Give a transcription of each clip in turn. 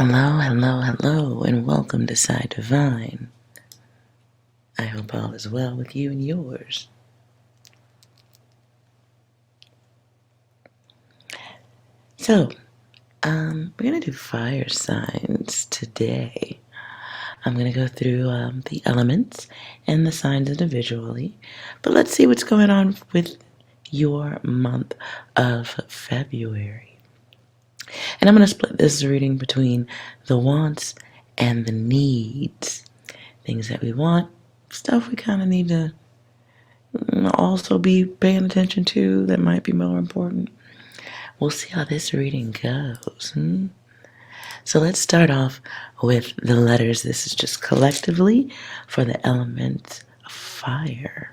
Hello, hello, hello, and welcome to Side Divine. I hope all is well with you and yours. So, we're going to do fire signs today. I'm going to go through the elements and the signs individually, but let's see what's going on with your month of February. And I'm going to split this reading between the wants and the needs. Things that we want, stuff we kind of need to also be paying attention to that might be more important. We'll see how this reading goes. So let's start off with the letters. This is just collectively for the element of fire.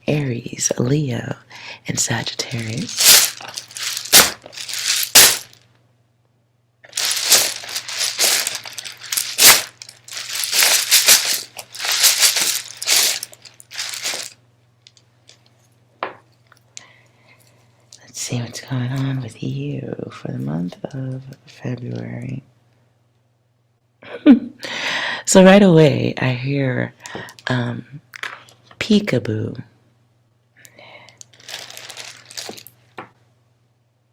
Aries, Leo, and Sagittarius. Let's see what's going on with you for the month of February. So right away, I hear peekaboo.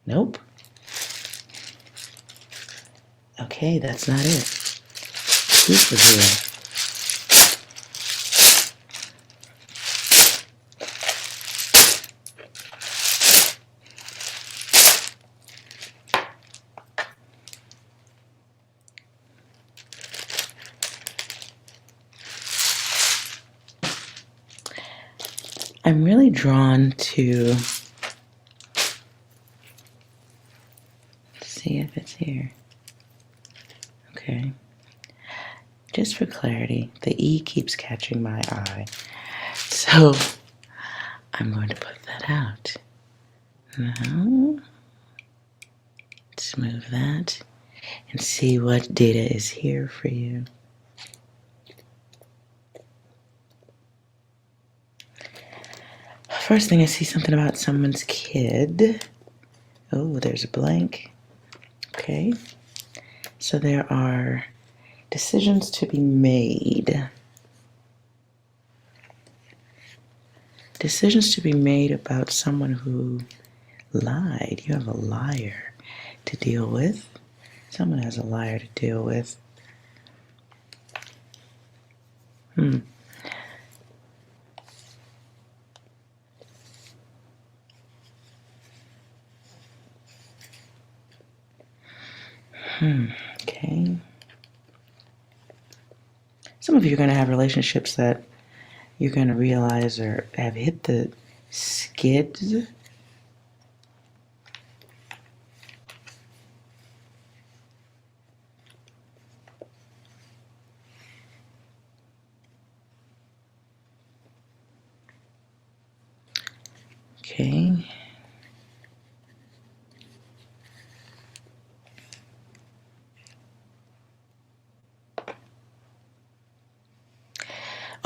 Nope. Okay, that's not it. Peekaboo. I'm really drawn to see if it's here. Okay. Just for clarity, the E keeps catching my eye. So I'm going to put that out. Now, let's move that and see what data is here for you. First thing, I see something about someone's kid. Oh, there's a blank. Okay. So there are decisions to be made. Decisions to be made about someone who lied. You have a liar to deal with. Someone has a liar to deal with. Okay. Some of you are going to have relationships that you're going to realize or have hit the skids. Okay.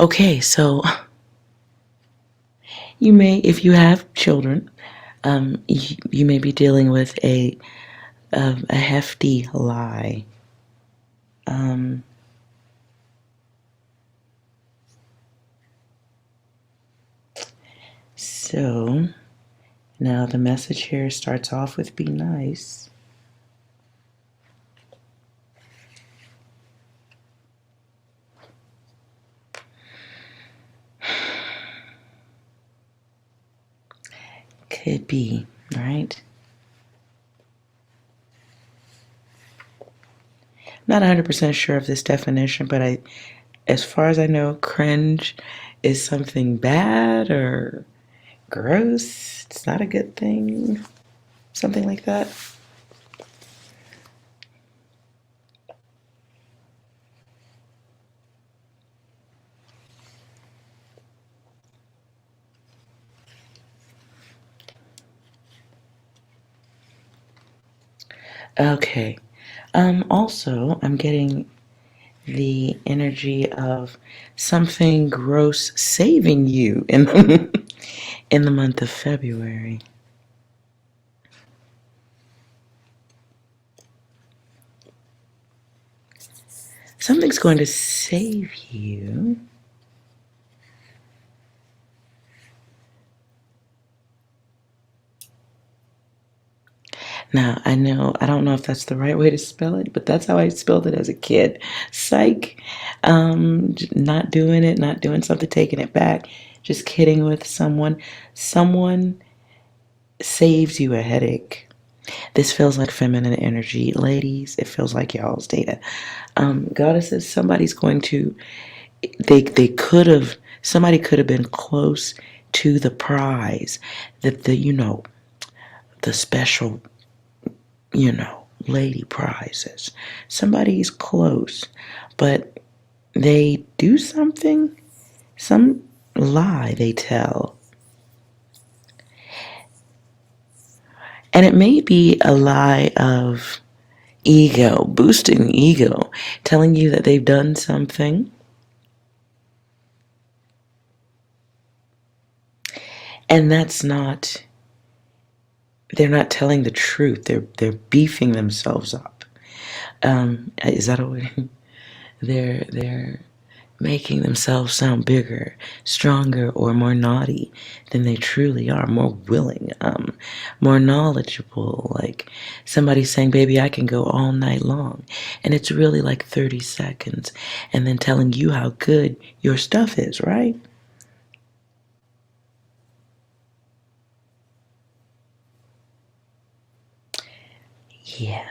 Okay, so you may, if you have children, you may be dealing with a hefty lie. So now the message here starts off with be nice. Could be, right? Not 100% sure of this definition, but as far as I know, cringe is something bad or gross. It's not a good thing. Something like that. Okay. Also, I'm getting the energy of something gross saving you in in the month of February. Something's going to save you. Now, I don't know if that's the right way to spell it, but that's how I spelled it as a kid. Psych. Not doing it, not doing something, taking it back, just kidding with someone. Someone saves you a headache. This feels like feminine energy. Ladies, it feels like y'all's data. Goddesses, somebody could have been close to the prize, the special, lady prizes. Somebody's close, but they do something, some lie they tell. And it may be a lie of ego, boosting ego, telling you that they've done something. And they're not telling the truth. They're beefing themselves up. Is that a way? They're making themselves sound bigger, stronger, or more naughty than they truly are, more willing, more knowledgeable. Like somebody saying, baby, I can go all night long. And it's really like 30 seconds. And then telling you how good your stuff is, right? Yeah.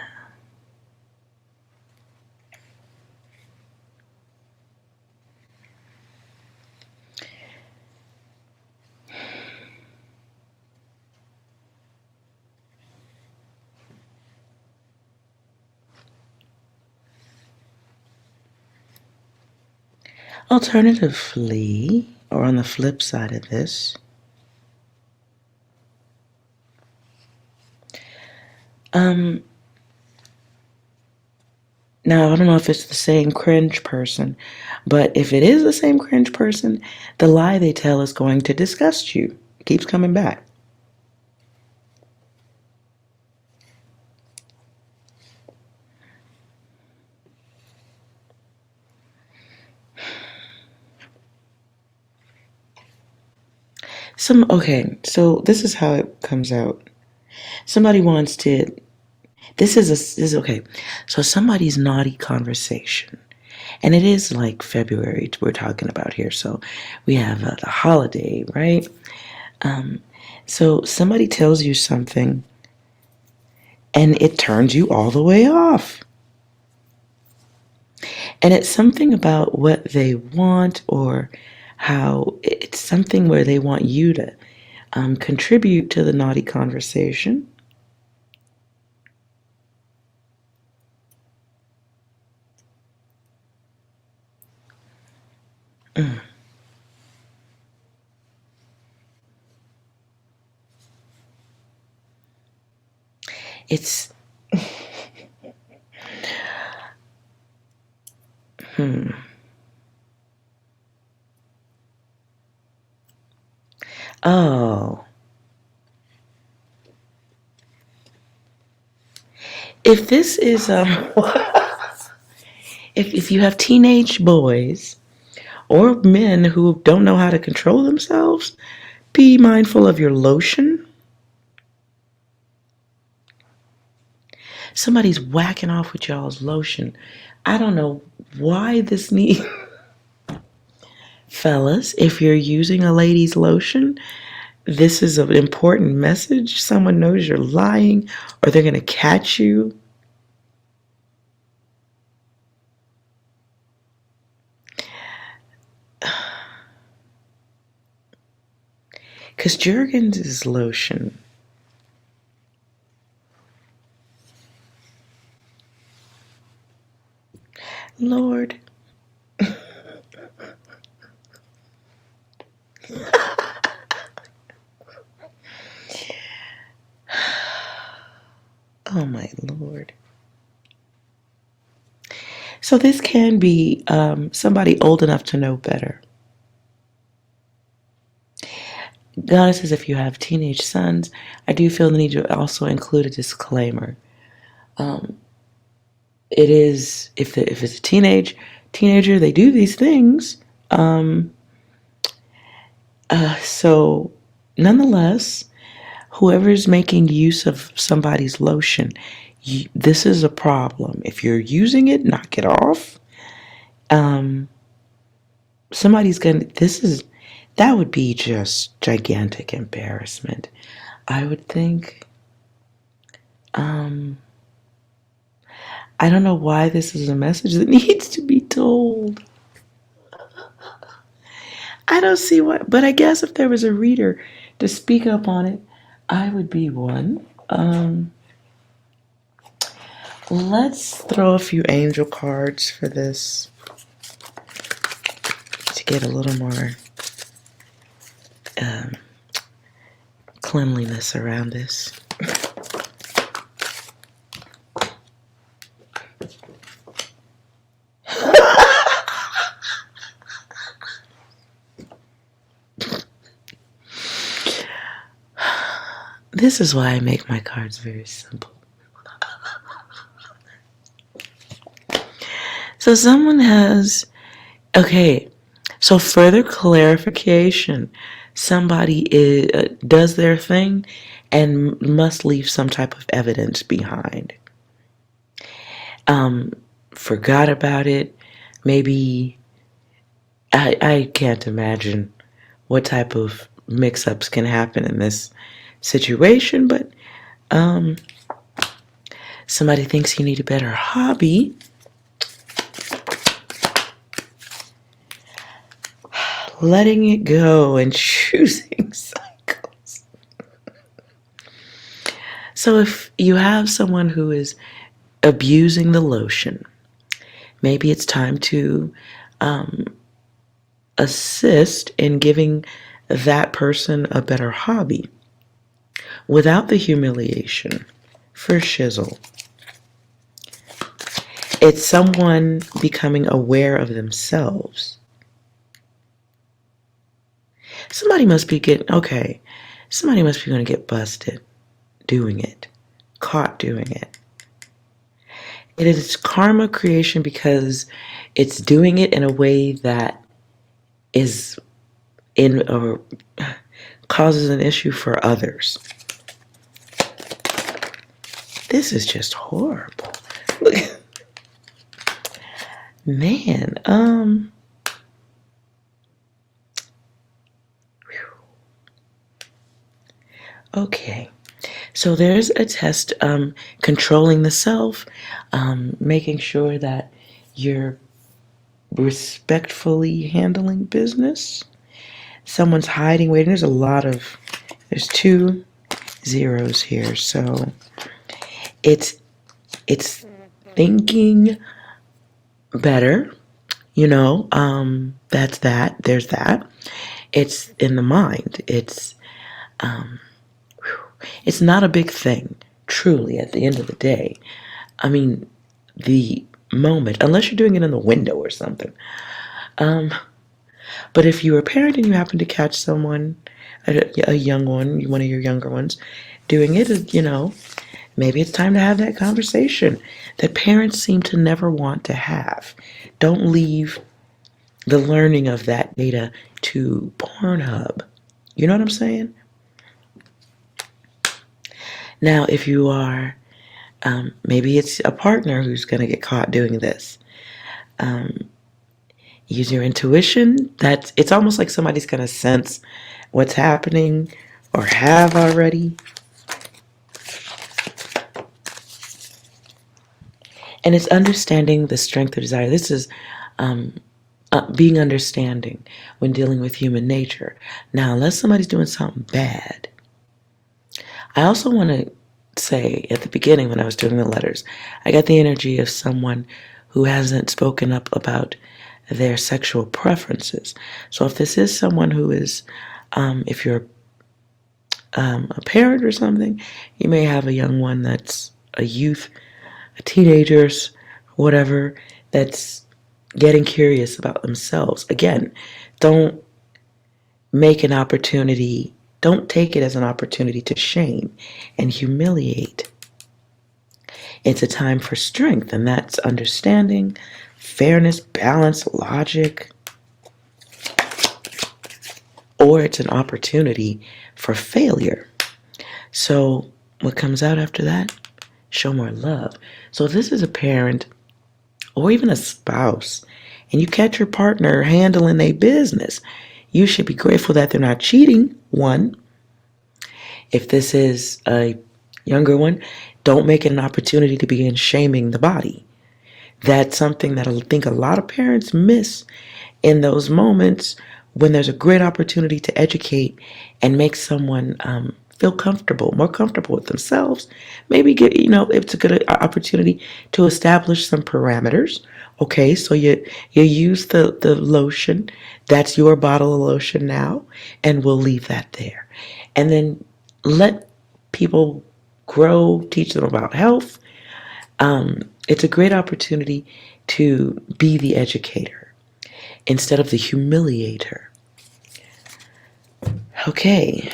Alternatively, or on the flip side of this, now I don't know if it's the same cringe person, but if it is the same cringe person, the lie they tell is going to disgust you. It keeps coming back. Okay, so this is how it comes out. Somebody wants to, this is okay. So somebody's naughty conversation, and it is like February we're talking about here. So we have the holiday, right? So somebody tells you something, and it turns you all the way off. And it's something about what they want, or how it's something where they want you to contribute to the naughty conversation. It's oh, if this is if you have teenage boys or men who don't know how to control themselves, be mindful of your lotion. Somebody's whacking off with y'all's lotion. I don't know why this need. Fellas, if you're using a lady's lotion, this is an important message. Someone knows you're lying, or they're going to catch you. Because Jergens is lotion. Lord. Oh my Lord. So this can be somebody old enough to know better. Goddesses, if you have teenage sons, I do feel the need to also include a disclaimer. it is, if it's a teenager, they do these things. So nonetheless, whoever's making use of somebody's lotion, this is a problem. If you're using it, knock it off. Um, somebody's gonna, that would be just gigantic embarrassment, I would think. I don't know why this is a message that needs to be told. I don't see why, but I guess if there was a reader to speak up on it, I would be one. Let's throw a few angel cards for this to get a little more cleanliness around this. This is why I make my cards very simple. So someone has, okay, so further clarification, somebody does their thing and must leave some type of evidence behind. Forgot about it. Maybe, I can't imagine what type of mix-ups can happen in this situation, but somebody thinks you need a better hobby. Letting it go and choosing cycles. So if you have someone who is abusing the lotion, maybe it's time to assist in giving that person a better hobby without the humiliation for shizzle. It's someone becoming aware of themselves. Somebody must be going to get busted doing it, caught doing it. It is karma creation because it's doing it in a way that is causes an issue for others. This is just horrible. Man, okay. So there's a test, controlling the self, making sure that you're respectfully handling business. Someone's hiding, waiting. There's 2 zeros here. So it's thinking better, that's that. There's that. It's in the mind. It's not a big thing, truly, at the end of the day. I mean, the moment, unless you're doing it in the window or something. But if you're a parent and you happen to catch someone, a young one, one of your younger ones, doing it, maybe it's time to have that conversation that parents seem to never want to have. Don't leave the learning of that data to Pornhub. You know what I'm saying? Now, if you are, maybe it's a partner who's going to get caught doing this. Use your intuition. It's almost like somebody's going to sense what's happening or have already. And it's understanding the strength of desire. This is being understanding when dealing with human nature. Now, unless somebody's doing something bad, I also want to say at the beginning when I was doing the letters, I got the energy of someone who hasn't spoken up about their sexual preferences. So if this is someone who is, if you're a parent or something, you may have a young one that's a youth, a teenager, whatever, that's getting curious about themselves. Again, don't take it as an opportunity to shame and humiliate. It's a time for strength, and that's understanding, fairness, balance, logic. Or it's an opportunity for failure. So what comes out after that? Show more love. So if this is a parent or even a spouse, and you catch your partner handling their business, you should be grateful that they're not cheating, one. If this is a younger one, don't make it an opportunity to begin shaming the body. That's something that I think a lot of parents miss in those moments when there's a great opportunity to educate and make someone feel comfortable, more comfortable with themselves. Maybe it's a good opportunity to establish some parameters. Okay, so you use the lotion. That's your bottle of lotion now, and we'll leave that there. And then let people grow, teach them about health. It's a great opportunity to be the educator instead of the humiliator. Okay.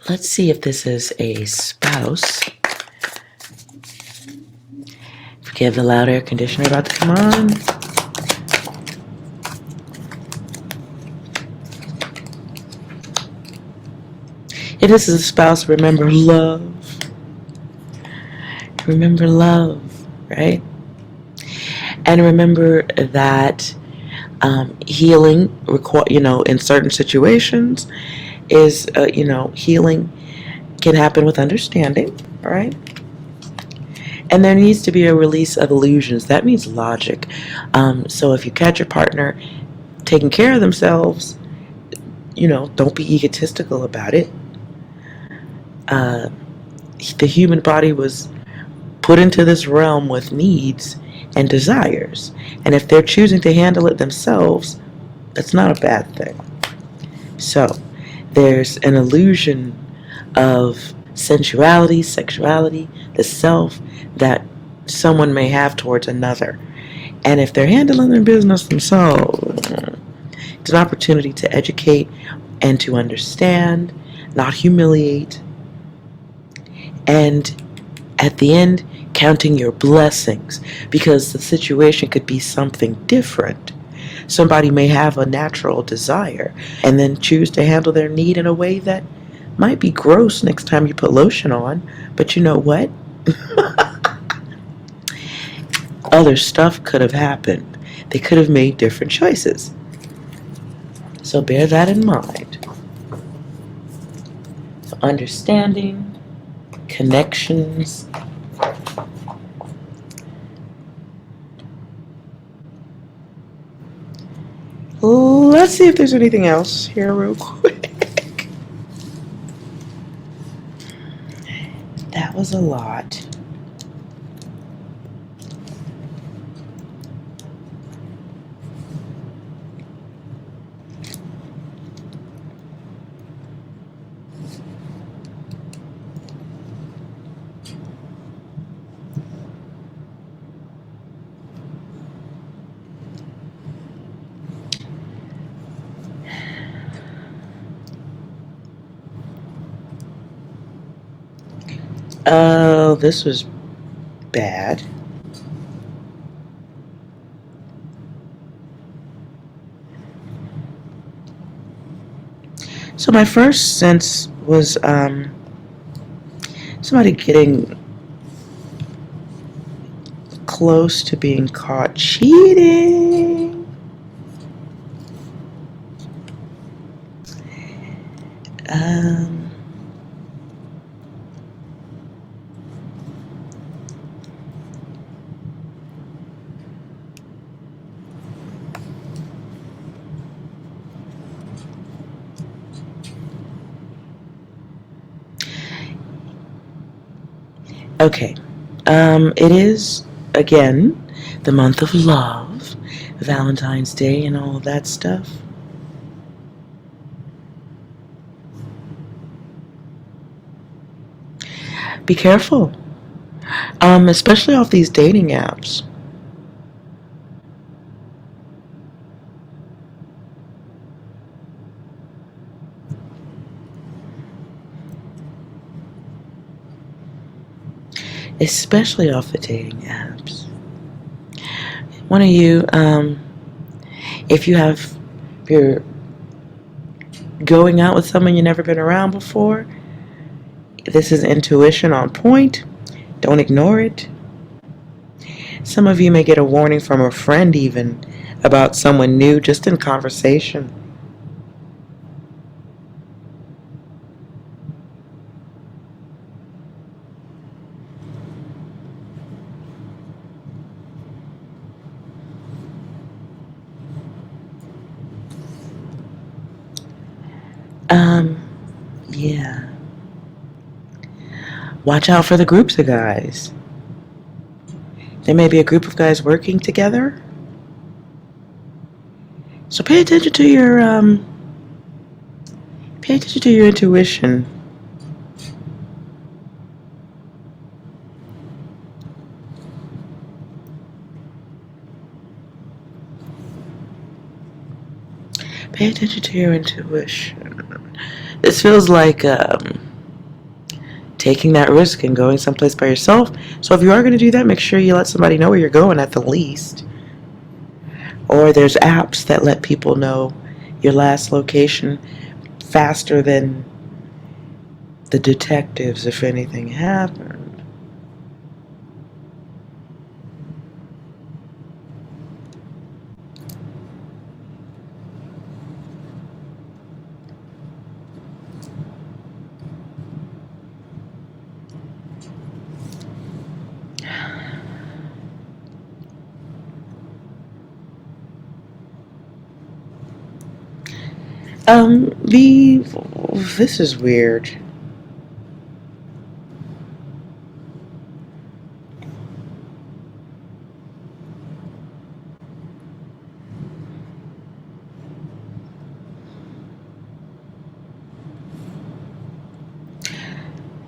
Let's see if this is a spouse. Forgive the loud air conditioner about to come on. If this is a spouse, remember love. Remember love, right? And remember that healing, in certain situations, is healing can happen with understanding, right? And there needs to be a release of illusions. That means logic. So if you catch your partner taking care of themselves, don't be egotistical about it. The human body was put into this realm with needs and desires. And if they're choosing to handle it themselves, that's not a bad thing. So there's an illusion of sensuality, sexuality, the self that someone may have towards another. And if they're handling their business themselves, it's an opportunity to educate and to understand, not humiliate. And at the end, counting your blessings, because the situation could be something different. Somebody may have a natural desire and then choose to handle their need in a way that might be gross next time you put lotion on, but you know what? Other stuff could have happened. They could have made different choices. So bear that in mind. So understanding, connections, let's see if there's anything else here real quick. That was a lot. Oh, this was bad. So my first sense was somebody getting close to being caught cheating. Okay. It is, again, the month of love, Valentine's Day and all of that stuff. Be careful. Especially off these dating apps. especially off the dating apps. One of you, if you're going out with someone you've never been around before, this is intuition on point. Don't ignore it. Some of you may get a warning from a friend even about someone new just in conversation. Yeah. Watch out for the groups of guys. There may be a group of guys working together. So pay attention to your intuition. Pay attention to your intuition. This feels like taking that risk and going someplace by yourself. So if you are going to do that, make sure you let somebody know where you're going at the least. Or there's apps that let people know your last location faster than the detectives if anything happened. This is weird.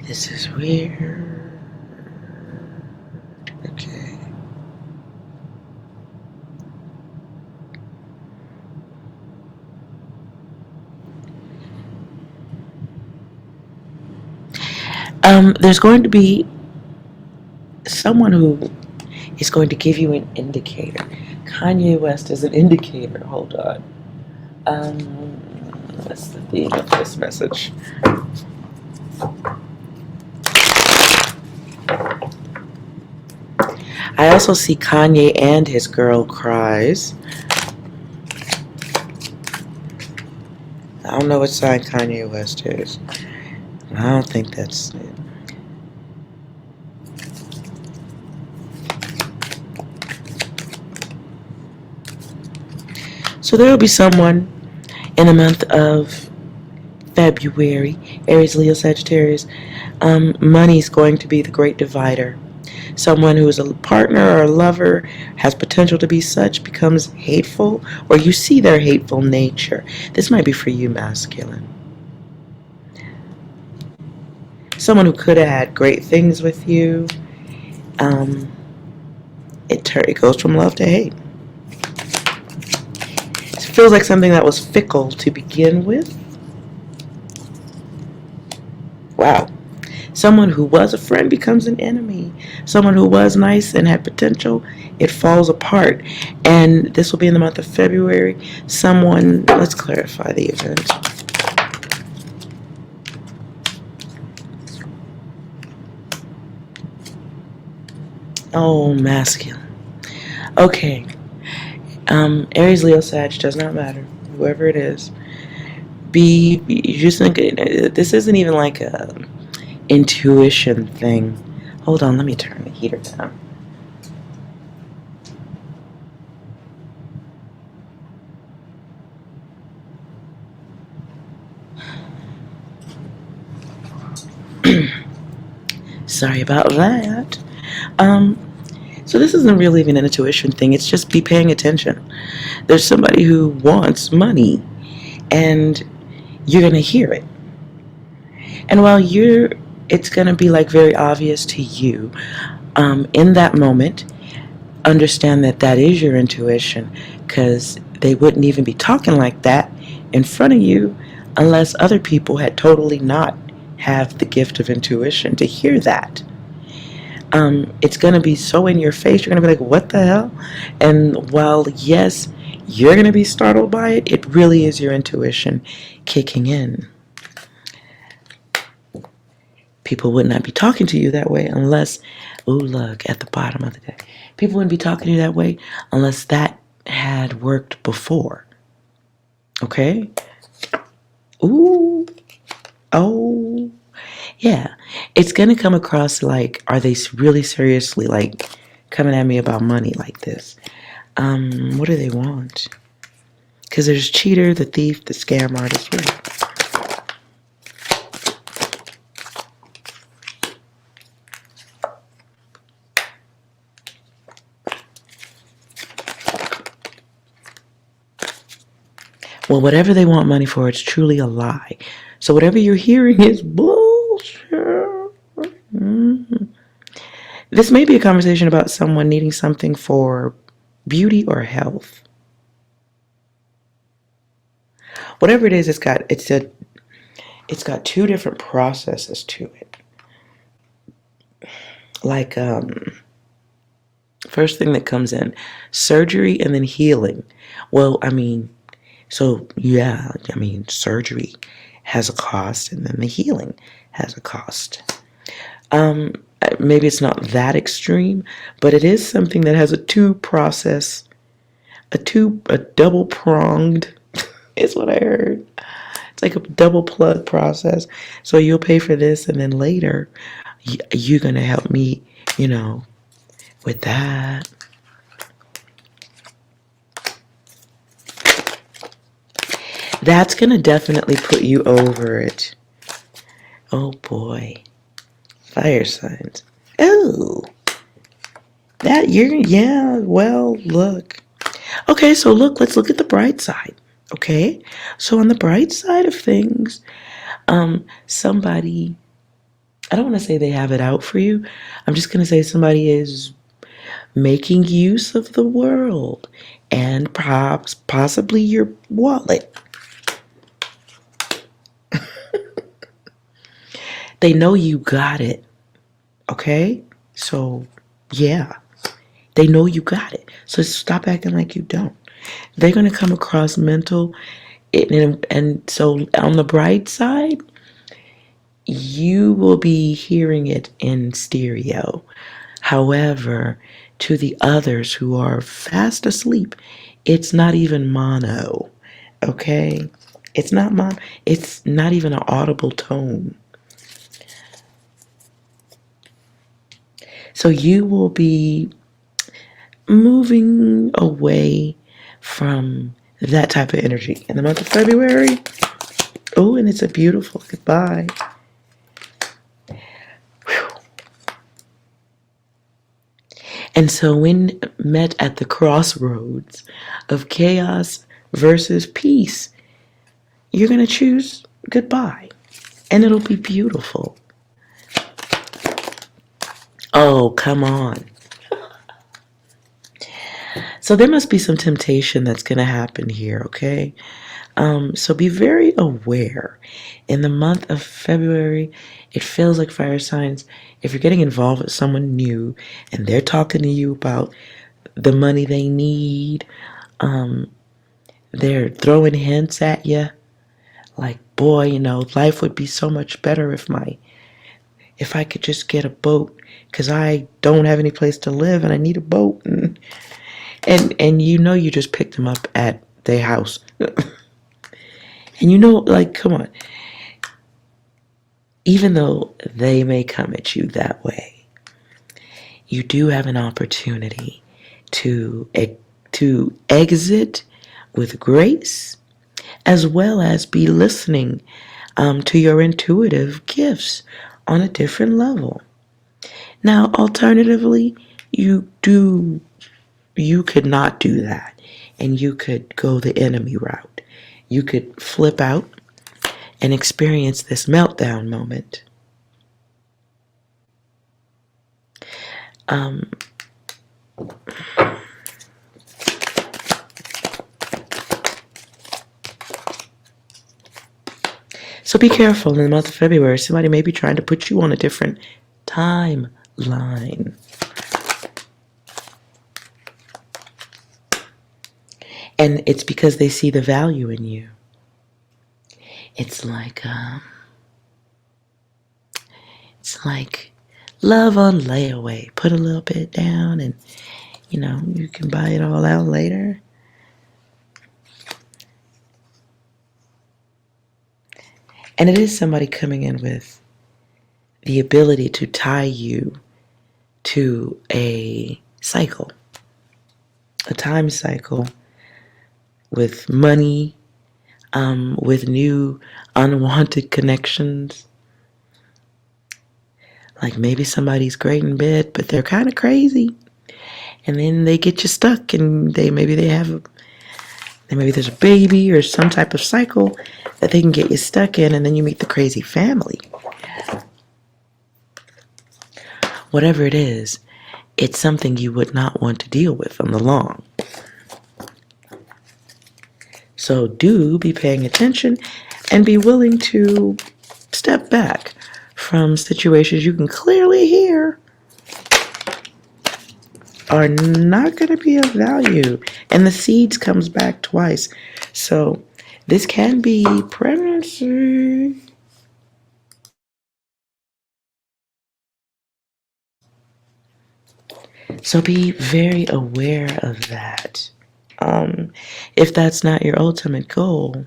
This is weird. Okay. There's going to be someone who is going to give you an indicator. Kanye West is an indicator. Hold on. What's the theme of this message? I also see Kanye and his girl cries. I don't know what sign Kanye West is. I don't think that's it. So there will be someone in the month of February, Aries, Leo, Sagittarius. Money's going to be the great divider. Someone who is a partner or a lover, has potential to be such, becomes hateful, or you see their hateful nature. This might be for you, masculine. Someone who could have had great things with you. It goes from love to hate. It feels like something that was fickle to begin with. Wow. Someone who was a friend becomes an enemy. Someone who was nice and had potential, it falls apart. And this will be in the month of February. Let's clarify the event. Oh, masculine. Okay. Aries, Leo, Sag, does not matter. Whoever it is. You just think this isn't even like a intuition thing. Hold on, let me turn the heater down. Sorry about that. So this isn't really even an intuition thing. It's just be paying attention. There's somebody who wants money, and you're gonna hear it. And while it's gonna be like very obvious to you, in that moment, understand that is your intuition, because they wouldn't even be talking like that in front of you unless other people had totally not have the gift of intuition to hear that. It's going to be so in your face, you're going to be like, what the hell? And while, yes, you're going to be startled by it, it really is your intuition kicking in. People would not be talking to you that way unless, ooh, look, at the bottom of the deck. People wouldn't be talking to you that way unless that had worked before. Okay? Ooh. Oh. Yeah. It's going to come across like, are they really seriously, like, coming at me about money like this? What do they want? Because there's cheater, the thief, the scam artist. Yeah. Well, whatever they want money for, it's truly a lie. So whatever you're hearing is bullshit. Mm-hmm. This may be a conversation about someone needing something for beauty or health. Whatever it is, it's got two different processes to it. Like first thing that comes in, surgery and then healing. Well, surgery has a cost, and then the healing has a cost. Maybe it's not that extreme, but it is something that has a double pronged is what I heard. It's like a double plug process. So you'll pay for this, and then later you're going to help me, with that. That's going to definitely put you over it. Oh boy. Fire signs. Oh. Look. Okay, so let's look at the bright side. Okay? So on the bright side of things, somebody, I don't want to say they have it out for you. I'm just going to say somebody is making use of the world and perhaps possibly your wallet. They know you got it. Okay? So, yeah. They know you got it. So stop acting like you don't. They're going to come across mental. And so on the bright side, you will be hearing it in stereo. However, to the others who are fast asleep, it's not even mono. Okay? It's not mono. It's not even an audible tone. So you will be moving away from that type of energy in the month of February. Oh, and it's a beautiful goodbye. Whew. And so when met at the crossroads of chaos versus peace, you're going to choose goodbye. And it'll be beautiful. Oh, come on. So there must be some temptation that's going to happen here, okay? So be very aware. In the month of February, it feels like fire signs. If you're getting involved with someone new and they're talking to you about the money they need, they're throwing hints at you like, boy, life would be so much better if I could just get a boat, because I don't have any place to live and I need a boat. And you just picked them up at their house. And come on. Even though they may come at you that way, you do have an opportunity to exit with grace, as well as be listening to your intuitive gifts on a different level. Now, alternatively, you could not do that, and you could go the enemy route. You could flip out and experience this meltdown moment. So be careful in the month of February. Somebody may be trying to put you on a different timeline. line. And it's because they see the value in you. It's like love on layaway. Put a little bit down and, you can buy it all out later. And it is somebody coming in with the ability to tie you to a cycle, a time cycle with money, with new unwanted connections. Like maybe somebody's great in bed, but they're kind of crazy. And then they get you stuck and maybe there's a baby or some type of cycle that they can get you stuck in, and then you meet the crazy family. Whatever it is, it's something you would not want to deal with on the long. So do be paying attention and be willing to step back from situations you can clearly hear are not going to be of value. And the seeds comes back twice. So this can be pregnancy. So be very aware of that. If that's not your ultimate goal.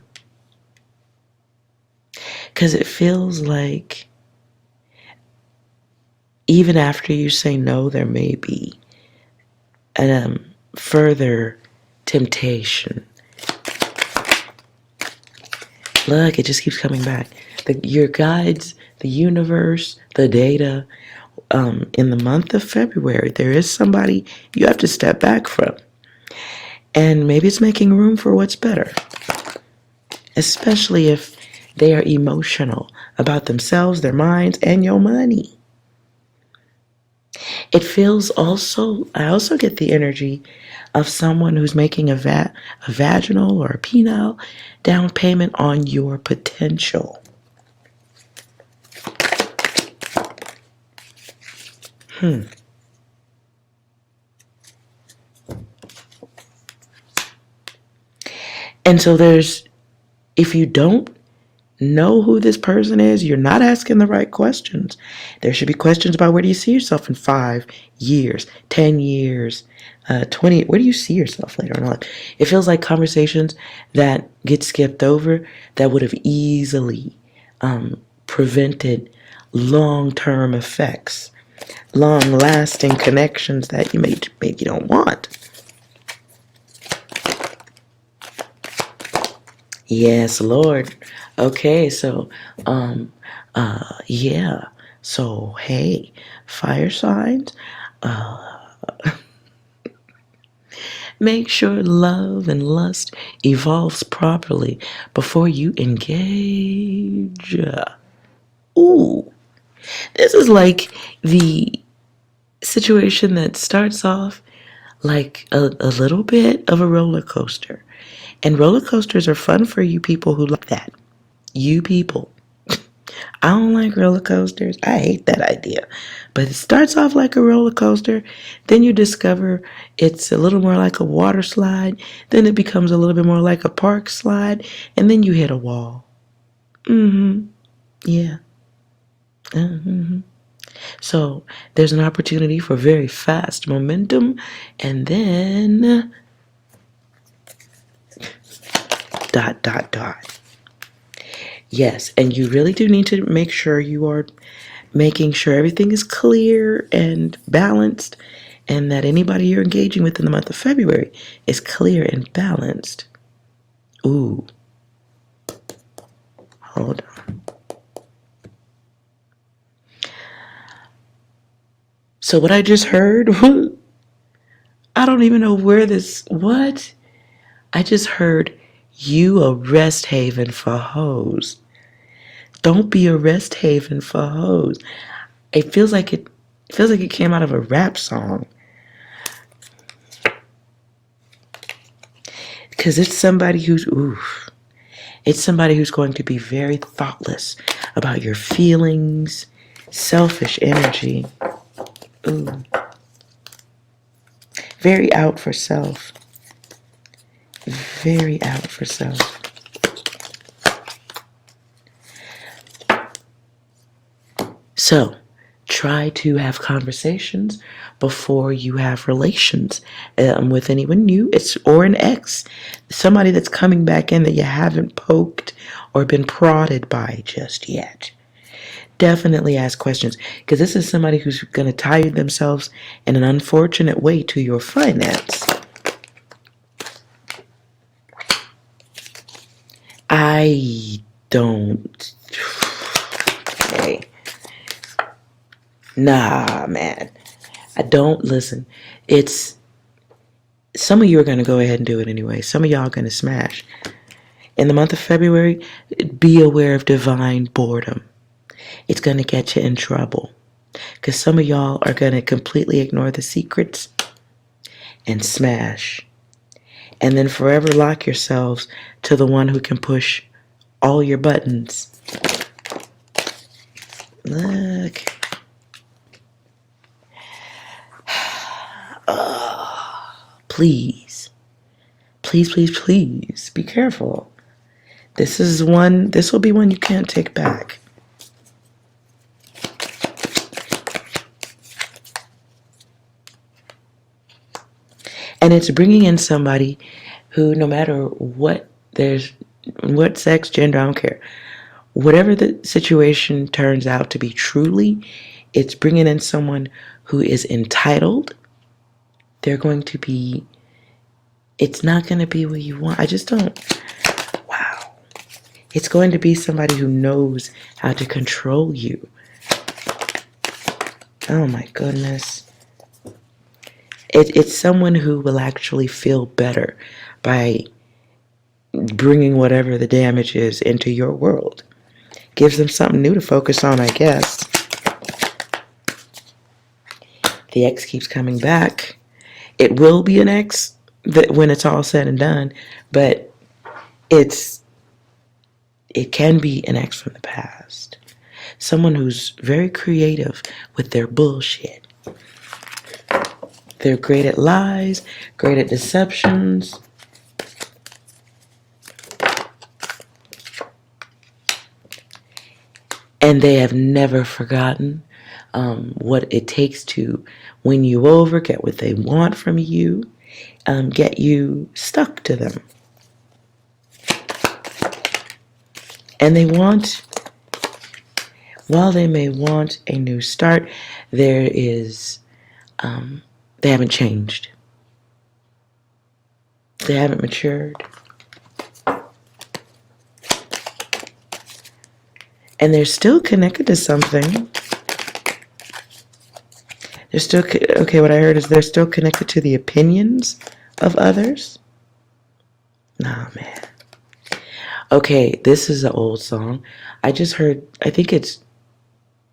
Because it feels like even after you say no, there may be a further temptation. Look, it just keeps coming back. Your guides, the universe, the data. In the month of February, there is somebody you have to step back from. And maybe it's making room for what's better. Especially if they are emotional about themselves, their minds, and your money. It feels I also get the energy of someone who's making a vaginal or a penile down payment on your potential. And so if you don't know who this person is, you're not asking the right questions. There should be questions about where do you see yourself in 5 years, 10 years, 20, where do you see yourself later in life? It feels like conversations that get skipped over that would have easily prevented long-term effects, long-lasting connections that you maybe you don't want. Yes, Lord. Okay, so, yeah. So, hey, fire signs, make sure love and lust evolves properly before you engage. Ooh, this is like the situation that starts off like a little bit of a roller coaster. And roller coasters are fun for you people who like that. You people. I don't like roller coasters. I hate that idea. But it starts off like a roller coaster. Then you discover it's a little more like a water slide. Then it becomes a little bit more like a park slide. And then you hit a wall. Yeah. So there's an opportunity for very fast momentum. And then... ... Yes, and you really do need to make sure you are making sure everything is clear and balanced, and that anybody you're engaging with in the month of February is clear and balanced. Ooh. Hold on. So what I just heard, I don't even know what? I just heard you a rest haven for hoes. Don't be a rest haven for hoes. It feels like it came out of a rap song. Because it's somebody who's going to be very thoughtless about your feelings, selfish energy. Ooh. Very out for self. Very out for self. So, try to have conversations before you have relations with anyone new, or an ex, somebody that's coming back in that you haven't poked or been prodded by just yet. Definitely ask questions, because this is somebody who's going to tie themselves in an unfortunate way to your finance. I don't. Okay. Nah, man. I don't listen. It's some of you are going to go ahead and do it anyway. Some of y'all are going to smash. In the month of February, be aware of divine boredom. It's going to get you in trouble. Because some of y'all are going to completely ignore the secrets and smash. And then forever lock yourselves to the one who can push all your buttons. Look. Please, please, please, please be careful. This will be one you can't take back. And it's bringing in somebody who, no matter what sex, gender, I don't care. Whatever the situation turns out to be truly, it's bringing in someone who is entitled. They're going to be, it's not going to be what you want. I just don't, wow. It's going to be somebody who knows how to control you. Oh my goodness. It's someone who will actually feel better by bringing whatever the damage is into your world. Gives them something new to focus on, I guess. The ex keeps coming back. It will be an ex when it's all said and done, but it can be an ex from the past. Someone who's very creative with their bullshit. They're great at lies, great at deceptions. And they have never forgotten what it takes to win you over, get what they want from you, get you stuck to them. And while they may want a new start, they haven't changed. They haven't matured. And they're still connected to something. They're still, okay, what I heard is they're still connected to the opinions of others. Nah, man. Okay, this is an old song. I just heard, I think is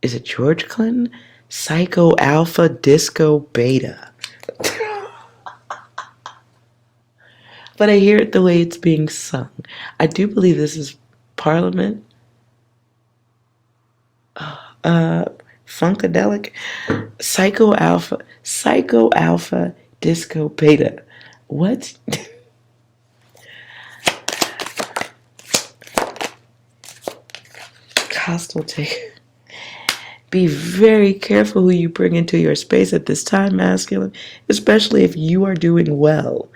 it George Clinton? Psycho Alpha Disco Beta. But I hear it the way it's being sung. I do believe this is Parliament. Funkadelic. Psycho Alpha Disco Beta. What? Hostile take. Be very careful who you bring into your space at this time, masculine, especially if you are doing well.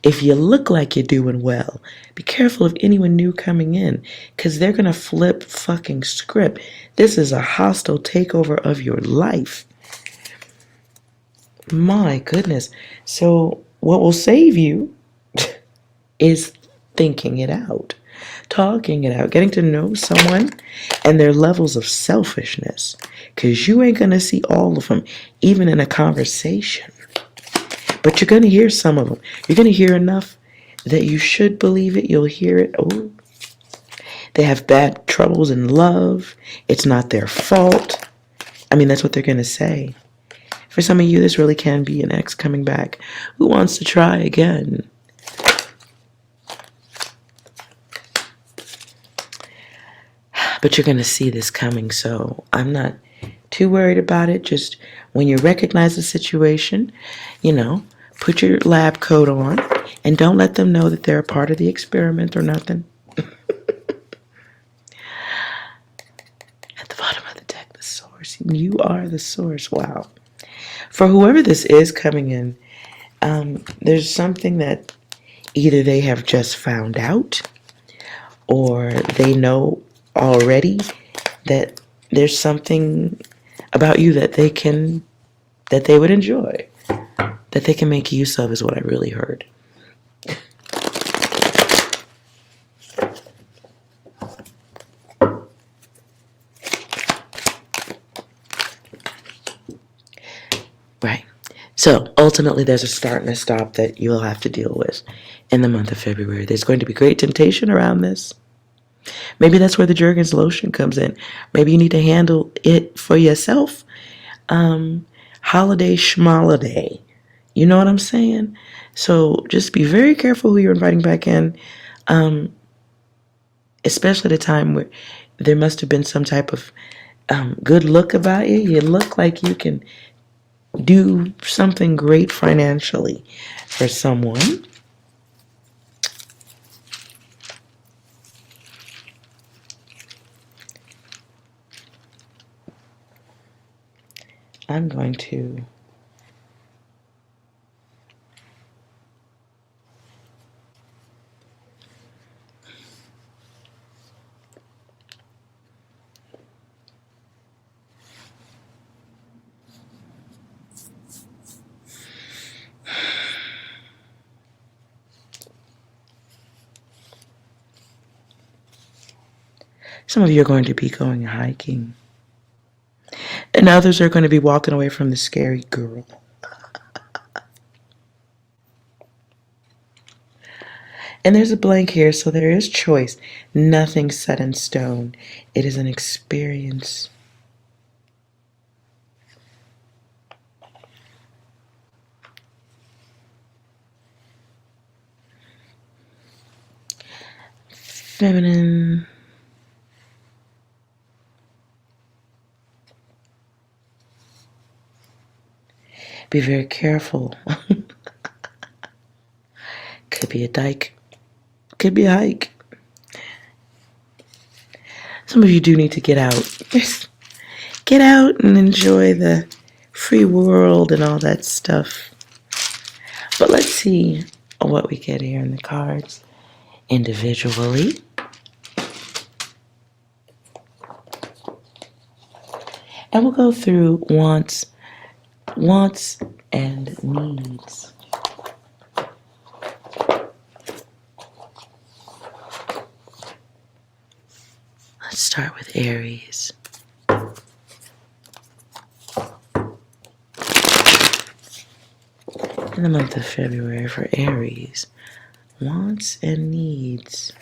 If you look like you're doing well, be careful of anyone new coming in, because they're going to flip fucking script. This is a hostile takeover of your life. My goodness. So what will save you is thinking it out, talking it out, getting to know someone and their levels of selfishness, because you ain't going to see all of them, even in a conversation. But you're going to hear some of them. You're going to hear enough that you should believe it. You'll hear it. Oh, they have bad troubles in love. It's not their fault. I mean, that's what they're going to say. For some of you, this really can be an ex coming back who wants to try again. But you're going to see this coming, so I'm not too worried about it. Just when you recognize the situation, put your lab coat on and don't let them know that they're a part of the experiment or nothing. At the bottom of the deck, the source. You are the source. Wow. For whoever this is coming in, there's something that either they have just found out or they know already that there's something about you that they would enjoy, that they can make use of, is what I really heard. Right. So ultimately, there's a start and a stop that you'll have to deal with in the month of February. There's going to be great temptation around this. Maybe that's where the Jergens lotion comes in. Maybe you need to handle it for yourself. Holiday schmoliday. You know what I'm saying? So just be very careful who you're inviting back in, especially at a time where there must have been some type of good look about you. You look like you can do something great financially for someone. I'm going to some of you are going to be going hiking. And others are going to be walking away from the scary girl. And there's a blank here, so there is choice. Nothing set in stone. It is an experience. Feminine. Be very careful. Could be a dike. Could be a hike. Some of you do need to get out. Just get out and enjoy the free world and all that stuff. But let's see what we get here in the cards individually. And we'll go through wants and needs. Let's start with Aries. In the month of February for Aries, wants and needs.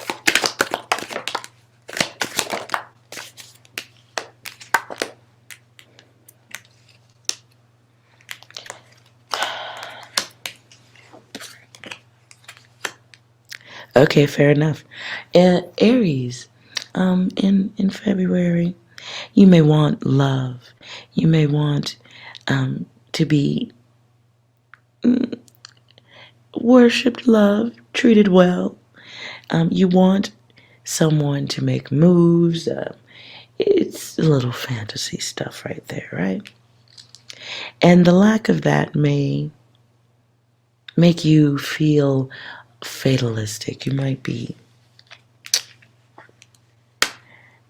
Okay, fair enough. Aries, in February, you may want love. You may want to be worshipped, loved, treated well. You want someone to make moves. It's a little fantasy stuff right there, right? And the lack of that may make you feel fatalistic. You might be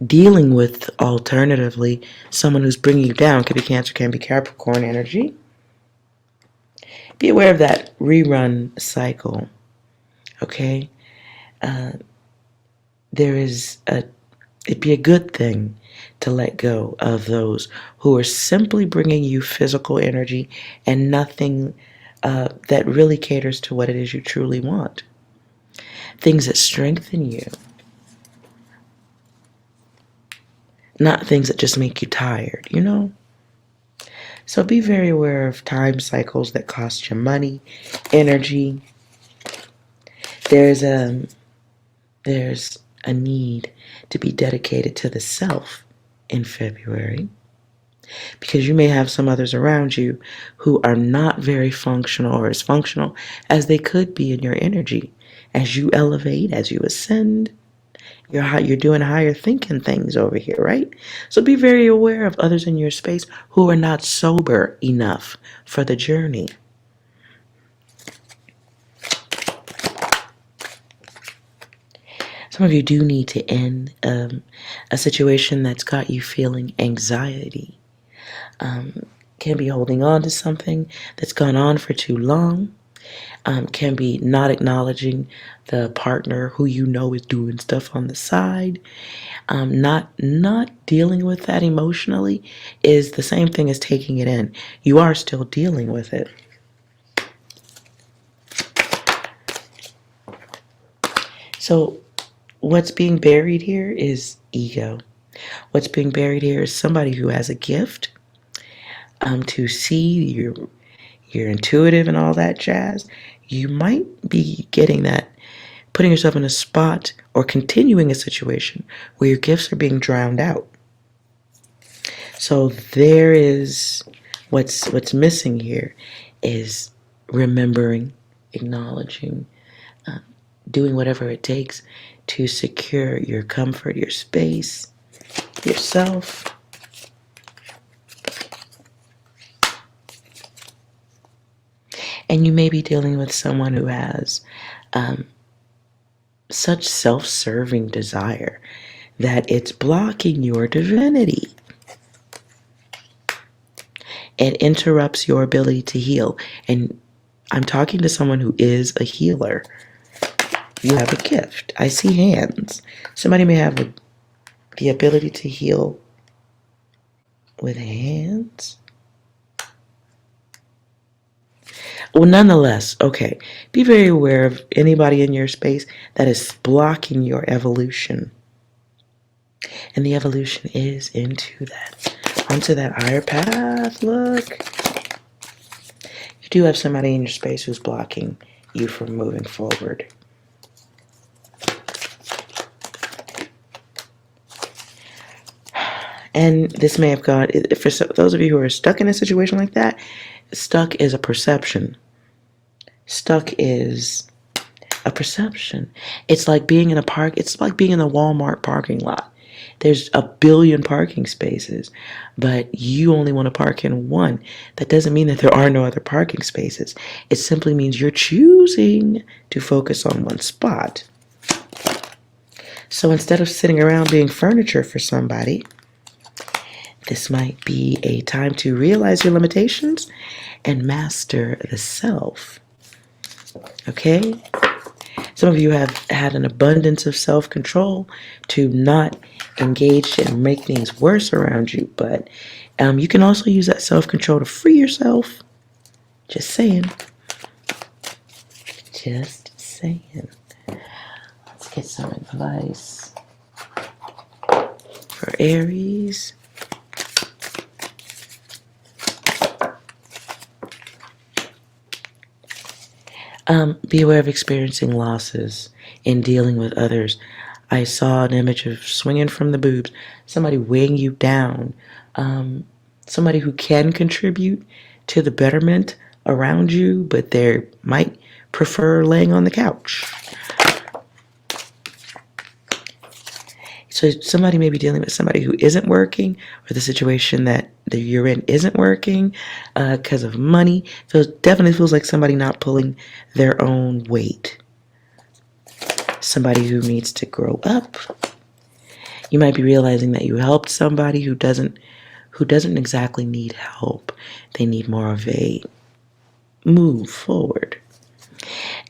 dealing with, alternatively, someone who's bringing you down. Could be Cancer, can be Capricorn energy. Be aware of that rerun cycle, okay? It'd be a good thing to let go of those who are simply bringing you physical energy and nothing that really caters to what it is you truly want. Things that strengthen you, not things that just make you tired, you know? So be very aware of time cycles that cost you money, energy. There's a need to be dedicated to the self in February. because you may have some others around you who are not very functional or as functional as they could be in your energy. As you elevate, as you ascend, you're doing higher thinking things over here, right? So be very aware of others in your space who are not sober enough for the journey. Some of you do need to end a situation that's got you feeling anxiety. Can be holding on to something that's gone on for too long. Can be not acknowledging the partner who you know is doing stuff on the side. Not dealing with that emotionally is the same thing as taking it in. You are still dealing with it. So what's being buried here is ego. What's being buried here is somebody who has a gift to see you're intuitive and all that jazz. You might be getting that, putting yourself in a spot or continuing a situation where your gifts are being drowned out. So there is what's missing here is remembering, acknowledging, doing whatever it takes to secure your comfort, your space, yourself. And you may be dealing with someone who has such self-serving desire that it's blocking your divinity. It interrupts your ability to heal. And I'm talking to someone who is a healer. You have a gift. I see hands. Somebody may have the ability to heal with hands. Well, nonetheless, okay, be very aware of anybody in your space that is blocking your evolution. And the evolution is onto that higher path. Look. You do have somebody in your space who's blocking you from moving forward. And this may have gone, for those of you who are stuck in a situation like that, stuck is a perception. Stuck is a perception. It's like being in a park. It's like being in the Walmart parking lot. There's a billion parking spaces, but you only want to park in one. That doesn't mean that there are no other parking spaces. It simply means you're choosing to focus on one spot. So instead of sitting around being furniture for somebody, this might be a time to realize your limitations and master the self. Okay? Some of you have had an abundance of self-control to not engage and make things worse around you, but you can also use that self-control to free yourself. Just saying. Just saying. Let's get some advice for Aries. Be aware of experiencing losses in dealing with others. I saw an image of swinging from the boobs, somebody weighing you down, somebody who can contribute to the betterment around you, but they might prefer laying on the couch. So somebody may be dealing with somebody who isn't working, or the situation that you're in isn't working because of money. Definitely feels like somebody not pulling their own weight. Somebody who needs to grow up. You might be realizing that you helped somebody who doesn't exactly need help. They need more of a move forward.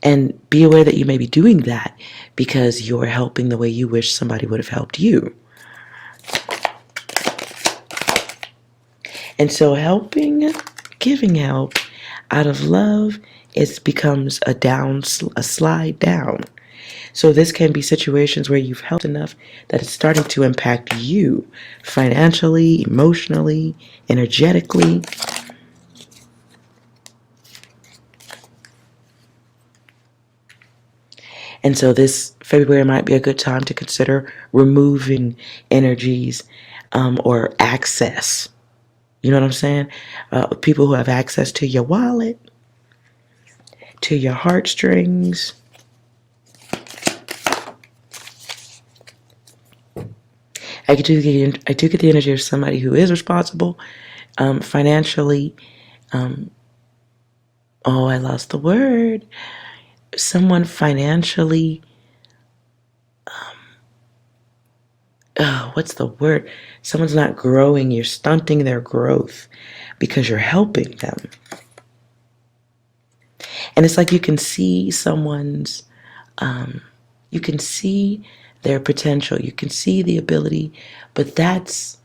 And be aware that you may be doing that because you're helping the way you wish somebody would have helped you. And so giving help out of love, it becomes a slide down. So this can be situations where you've helped enough that it's starting to impact you financially, emotionally, energetically. And so this February might be a good time to consider removing energies or access You know what I'm saying? People who have access to your wallet, to your heartstrings. I do get the energy of somebody who is responsible financially. I lost the word. Someone financially. What's the word? Someone's not growing. You're stunting their growth because you're helping them. And it's like you can see someone's, you can see their potential. You can see the ability, but that's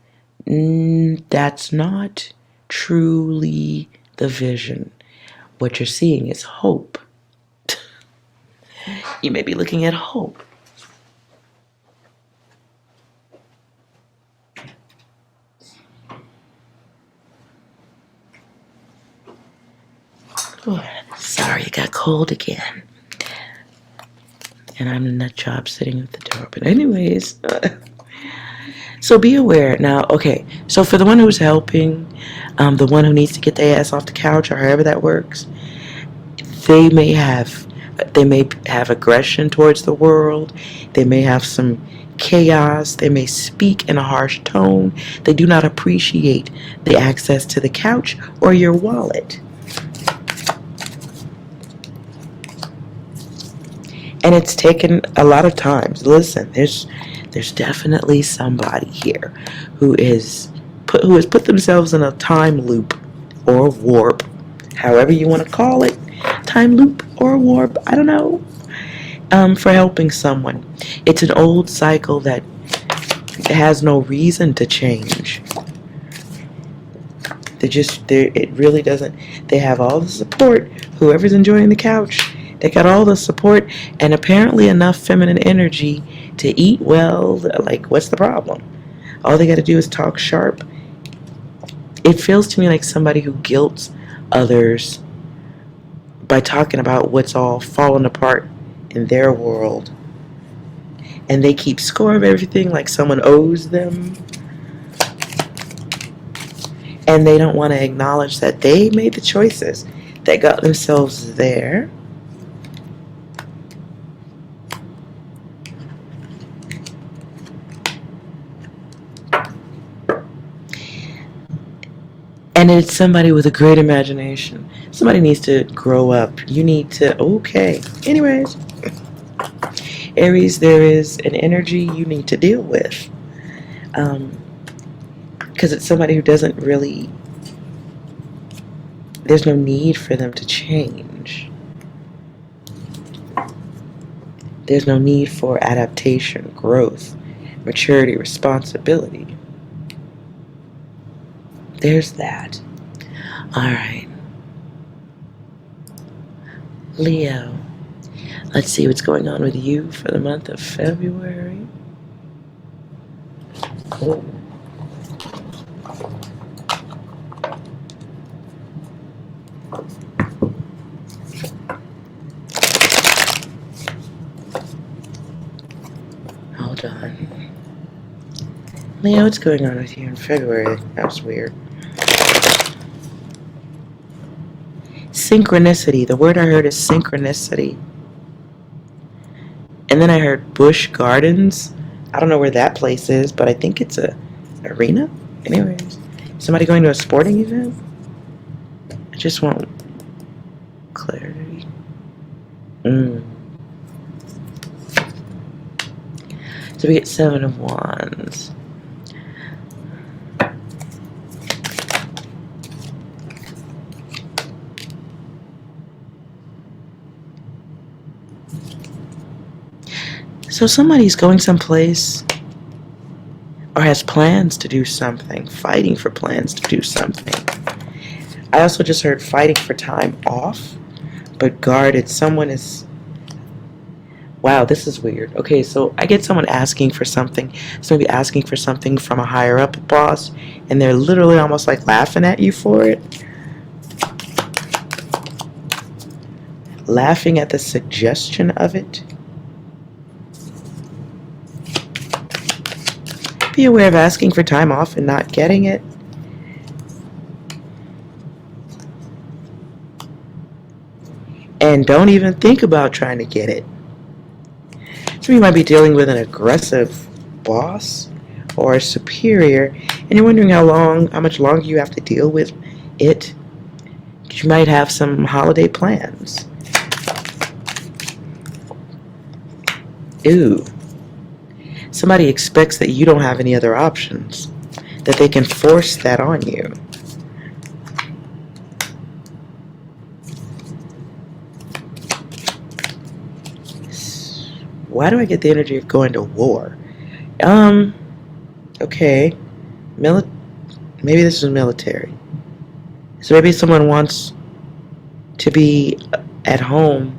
not truly the vision. What you're seeing is hope. You may be looking at hope. Oh, sorry, it got cold again. And I'm in that job sitting at the door. But anyways, so be aware. Now, okay, so for the one who's helping, the one who needs to get their ass off the couch or however that works, they may have aggression towards the world. They may have some chaos. They may speak in a harsh tone. They do not appreciate the access to the couch or your wallet. And it's taken a lot of times. Listen, there's definitely somebody here who has put themselves in a time loop or warp, however you want to call it, time loop or warp, I don't know, for helping someone. It's an old cycle that has no reason to change. It really doesn't. They have all the support. Whoever's enjoying the couch, they got all the support and apparently enough feminine energy to eat well. Like, what's the problem? All they got to do is talk sharp. It feels to me like somebody who guilts others by talking about what's all falling apart in their world. And they keep score of everything like someone owes them. And they don't want to acknowledge that they made the choices that got themselves there. And it's somebody with a great imagination. Somebody needs to grow up. You need to, okay. Anyways, Aries, there is an energy you need to deal with. Because it's somebody who doesn't really, there's no need for them to change. There's no need for adaptation, growth, maturity, responsibility. There's that. All right. Leo. Let's see what's going on with you for the month of February. Oh. Hold on. Leo, what's going on with you in February? That was weird. Synchronicity. The word I heard is synchronicity. And then I heard Busch Gardens. I don't know where that place is, but I think it's an arena. Anyways, somebody going to a sporting event? I just want clarity. So we get 7 of Wands. So somebody's going someplace or has plans to do something, fighting for plans to do something. I also just heard fighting for time off, but guarded. Someone is, wow, this is weird. Okay, so I get someone asking for something. Somebody asking for something from a higher up boss, and they're literally almost like laughing at you for it. Laughing at the suggestion of it. Be aware of asking for time off and not getting it. and don't even think about trying to get it. So you might be dealing with an aggressive boss or a superior, and you're wondering how much longer you have to deal with it. You might have some holiday plans. Ooh. Somebody expects that you don't have any other options, that they can force that on you. Why do I get the energy of going to war? Okay. Maybe this is military. So maybe someone wants to be at home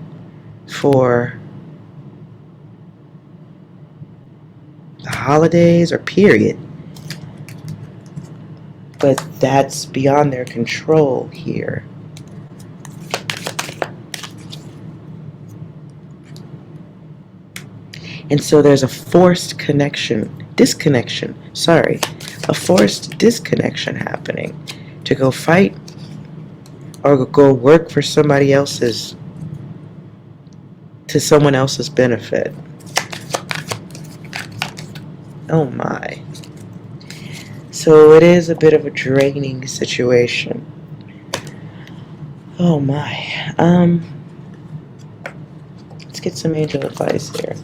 for the holidays or period. But that's beyond their control here. And so there's a forced disconnection happening to go fight or go work for to someone else's benefit. Oh my. So it is a bit of a draining situation. Oh my. Let's get some angel advice here.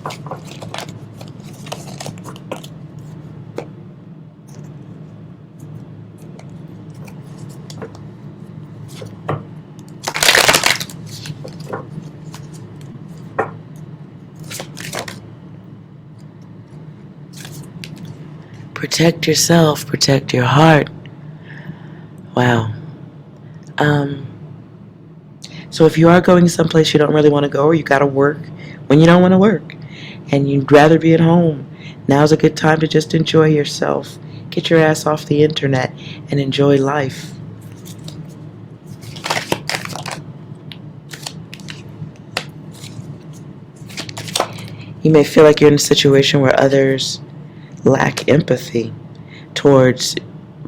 Protect yourself, protect your heart. Wow. So if you are going someplace you don't really want to go, or you gotta work when you don't want to work, and you'd rather be at home, now's a good time to just enjoy yourself. Get your ass off the internet and enjoy life. You may feel like you're in a situation where others lack empathy towards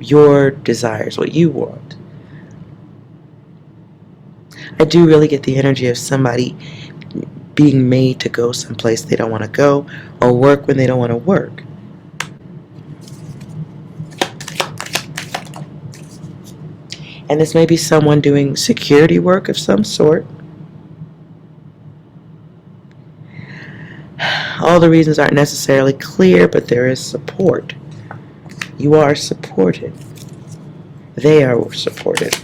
your desires, what you want. I do really get the energy of somebody being made to go someplace they don't want to go, or work when they don't want to work. And this may be someone doing security work of some sort. All the reasons aren't necessarily clear, but there is support. You are supported. They are supported.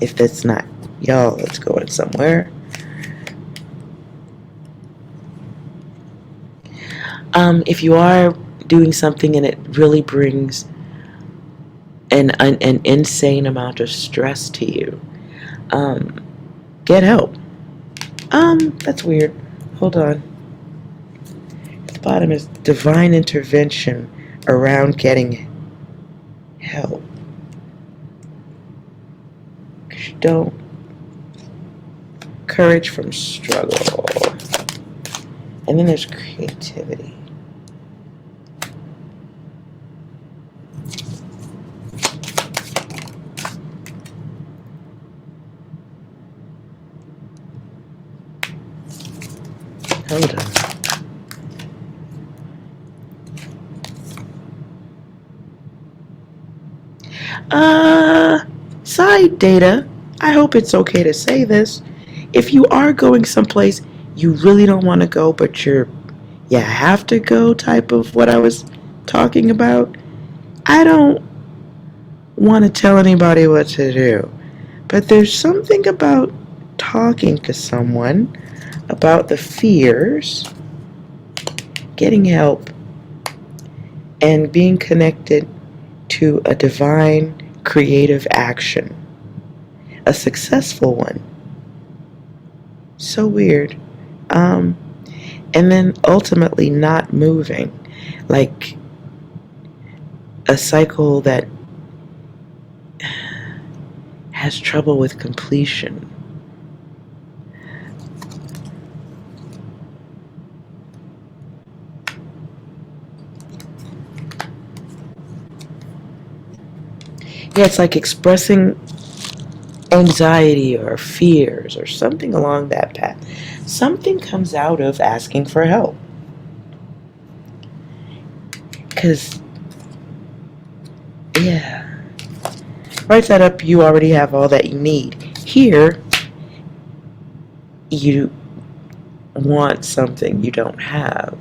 If that's not y'all, let's go in somewhere. If you are doing something and it really brings an insane amount of stress to you, get help. That's weird. Hold on. At the bottom is divine intervention around getting help. Don't. Courage from struggle. And then there's creativity. Hold on. Side data. I hope it's okay to say this. If you are going someplace you really don't want to go, but you have to go type of what I was talking about, I don't want to tell anybody what to do. But there's something about talking to someone about the fears, getting help, and being connected to a divine creative action. A successful one. So weird. And then ultimately not moving. Like a cycle that has trouble with completion. Yeah, it's like expressing anxiety or fears or something along that path. Something comes out of asking for help. Because, yeah, right side up, you already have all that you need. Here, you want something you don't have.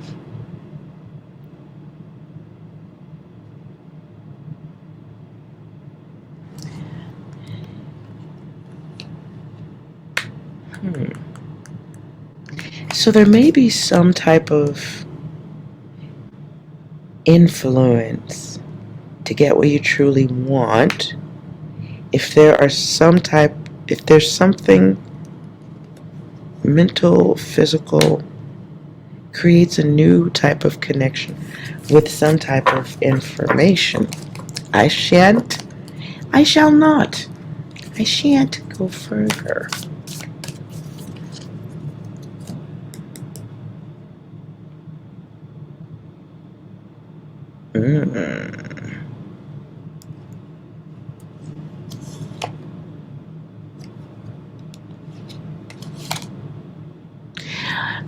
So there may be some type of influence to get what you truly want. If there's something mental, physical, creates a new type of connection with some type of information. I shall not. I shan't go further.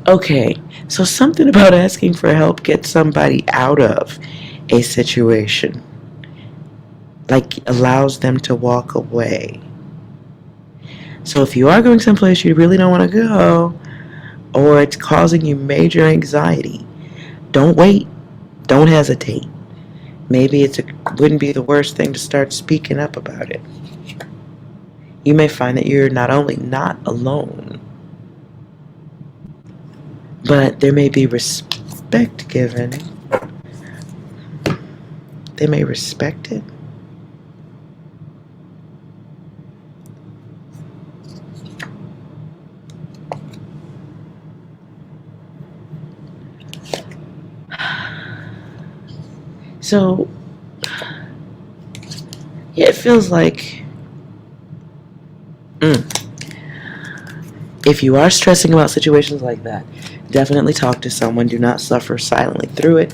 Okay, so something about asking for help gets somebody out of a situation, like allows them to walk away. So if you are going someplace you really don't want to go, or it's causing you major anxiety, don't wait, don't hesitate. Maybe it wouldn't be the worst thing to start speaking up about it. You may find that you're not only not alone, but there may be respect given. They may respect it. So, yeah, it feels like if you are stressing about situations like that, definitely talk to someone. Do not suffer silently through it.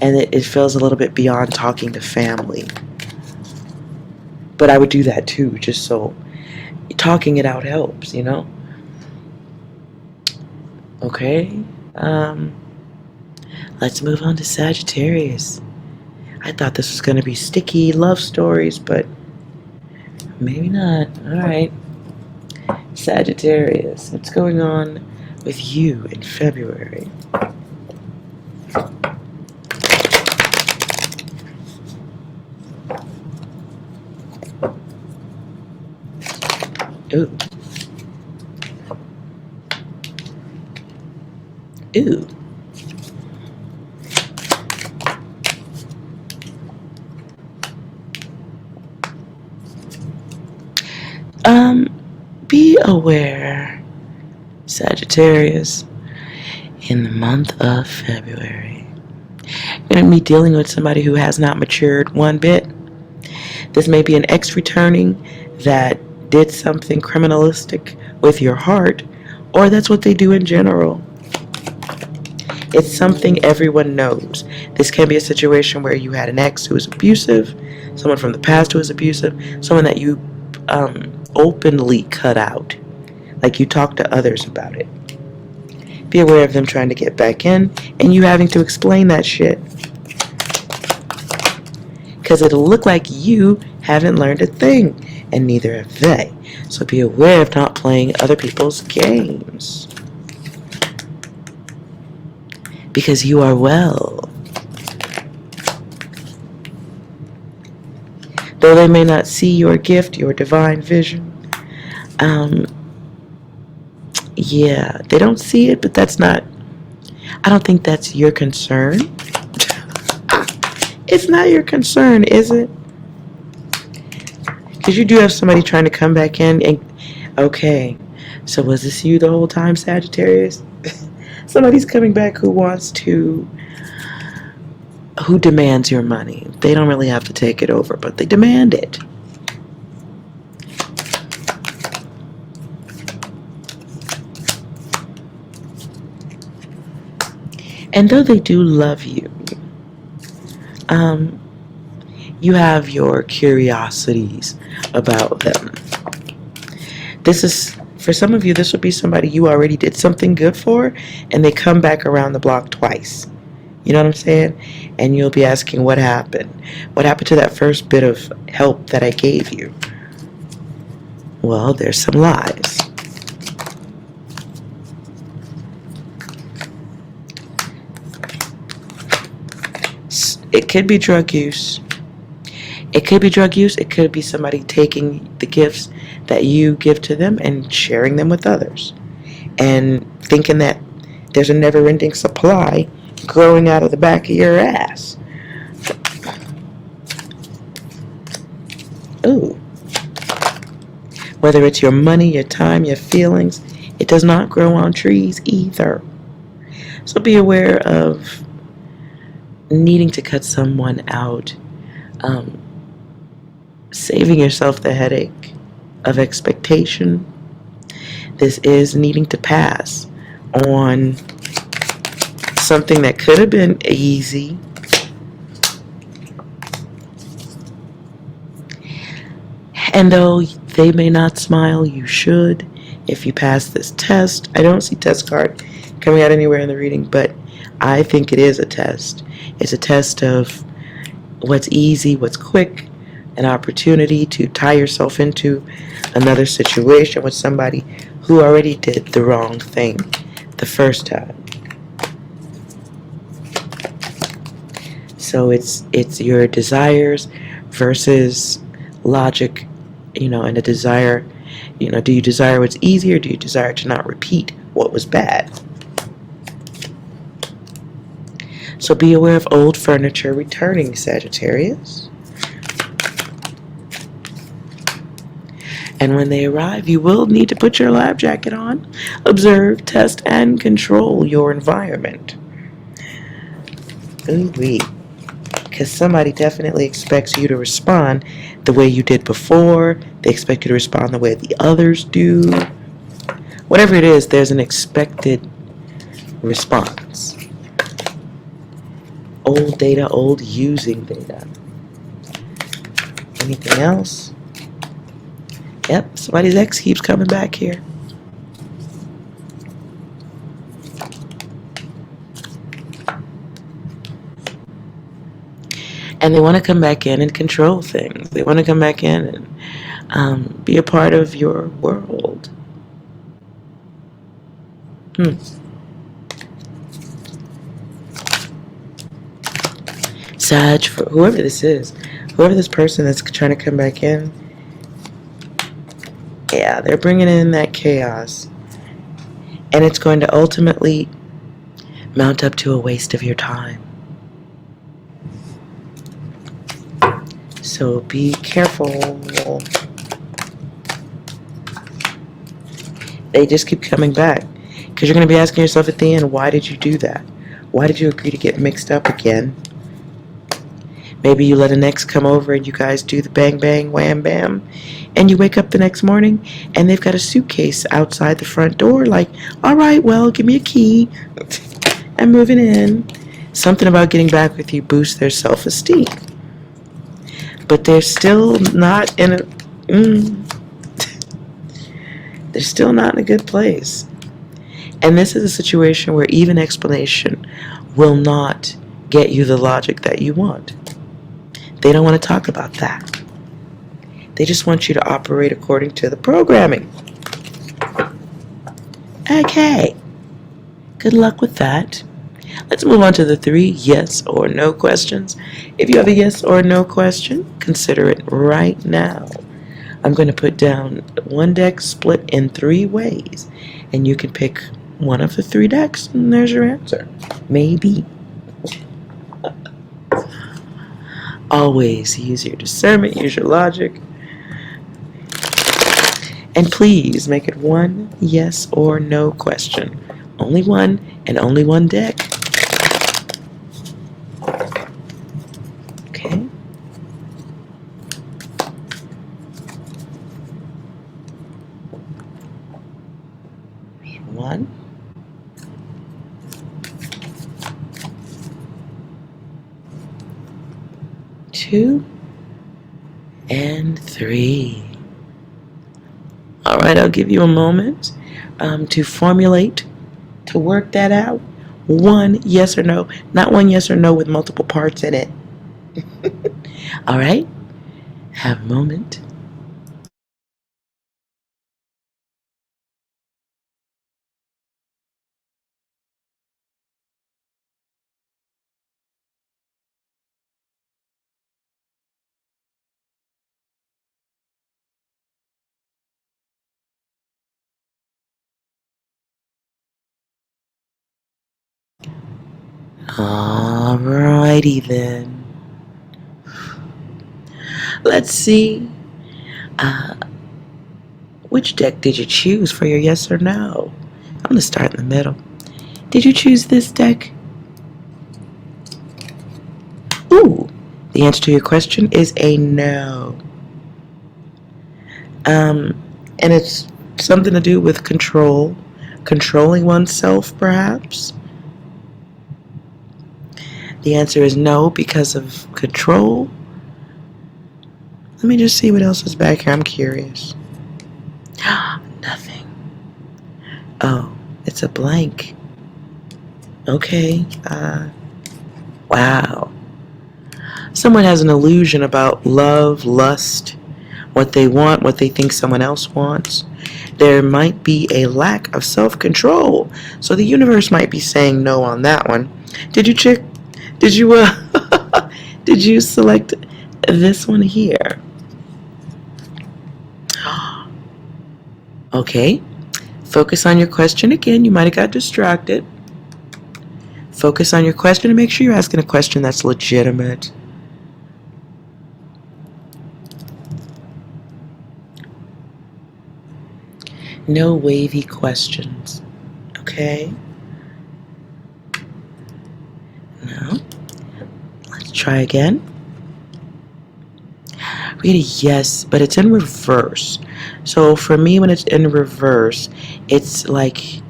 And it feels a little bit beyond talking to family. But I would do that too, just so talking it out helps, you know? Okay. Let's move on to Sagittarius. I thought this was going to be sticky love stories, but maybe not. Alright. Sagittarius, what's going on with you in February? Ooh. Ooh. Be aware, Sagittarius, in the month of February, you're going to be dealing with somebody who has not matured one bit. This may be an ex returning that did something criminalistic with your heart, or that's what they do in general. It's something everyone knows. This can be a situation where you had an ex who was abusive, someone from the past who was abusive, someone that you openly cut out, like you talk to others about it. Be aware of them trying to get back in and you having to explain that shit, because it'll look like you haven't learned a thing, and neither have they. So be aware of not playing other people's games, because you are well. Though they may not see your gift, your divine vision, yeah, they don't see it, but I don't think that's your concern. It's not your concern, is it? Because you do have somebody trying to come back in and, okay, so was this you the whole time, Sagittarius? Somebody's coming back who demands your money. They don't really have to take it over, but they demand it. And though they do love you, you have your curiosities about them. This is, for some of you, this would be somebody you already did something good for, and they come back around the block twice. You know what I'm saying? And you'll be asking, what happened? What happened to that first bit of help that I gave you? Well, there's some lies. It could be drug use. It could be drug use. It could be somebody taking the gifts that you give to them and sharing them with others, and thinking that there's a never-ending supply growing out of the back of your ass. Ooh. Whether it's your money, your time, your feelings, it does not grow on trees either. So be aware of needing to cut someone out, saving yourself the headache of expectation. This is needing to pass on something that could have been easy. And though they may not smile, you should. If you pass this test, I don't see test card coming out anywhere in the reading, but I think it is a test. It's a test of what's easy, what's quick, an opportunity to tie yourself into another situation with somebody who already did the wrong thing the first time. So it's your desires versus logic, and a desire, do you desire what's easy, or do you desire to not repeat what was bad? So be aware of old furniture returning, Sagittarius. And when they arrive, you will need to put your lab jacket on, observe, test, and control your environment. Ooh-wee. Because somebody definitely expects you to respond the way you did before. They expect you to respond the way the others do. Whatever it is, there's an expected response. Old data, old using data. Anything else? Yep, somebody's ex keeps coming back here. And they want to come back in and control things. They want to come back in and be a part of your world. Sag, for whoever this is, whoever this person that's trying to come back in, yeah, they're bringing in that chaos. And it's going to ultimately mount up to a waste of your time. So be careful. They just keep coming back. Because you're going to be asking yourself at the end, why did you do that? Why did you agree to get mixed up again? Maybe you let an ex come over and you guys do the bang bang wham bam. And you wake up the next morning and they've got a suitcase outside the front door like, all right, well, give me a key. I'm moving in. Something about getting back with you boosts their self-esteem. But they're still not in they're still not in a good place. And this is a situation where even explanation will not get you the logic that you want. They don't want to talk about that. They just want you to operate according to the programming. Okay. Good luck with that. Let's move on to the 3 yes or no questions. If you have a yes or no question, consider it right now. I'm going to put down one deck split in 3 ways, and you can pick one of the 3 decks, and there's your answer. Maybe. Always use your discernment, use your logic. And please make it one yes or no question. Only one and only one deck. Okay. One. 2. and 3. All right, I'll give you a moment to formulate, to work that out. One yes or no, not one yes or no with multiple parts in it. All right, have a moment. All righty then. Let's see. Which deck did you choose for your yes or no? I'm going to start in the middle. Did you choose this deck? Ooh, the answer to your question is a no. And it's something to do with control, controlling oneself perhaps. The answer is no because of control. Let me just see what else is back here. I'm curious. Nothing. Oh, it's a blank. Okay. Wow. Someone has an illusion about love, lust, what they want, what they think someone else wants. There might be a lack of self-control. So the universe might be saying no on that one. Did you check? Did you did you select this one here? Okay. Focus on your question again. You might have got distracted. Focus on your question and make sure you're asking a question that's legitimate. No wavy questions. Okay? Now, let's try again. We get a yes, but it's in reverse. So for me, when it's in reverse, it's like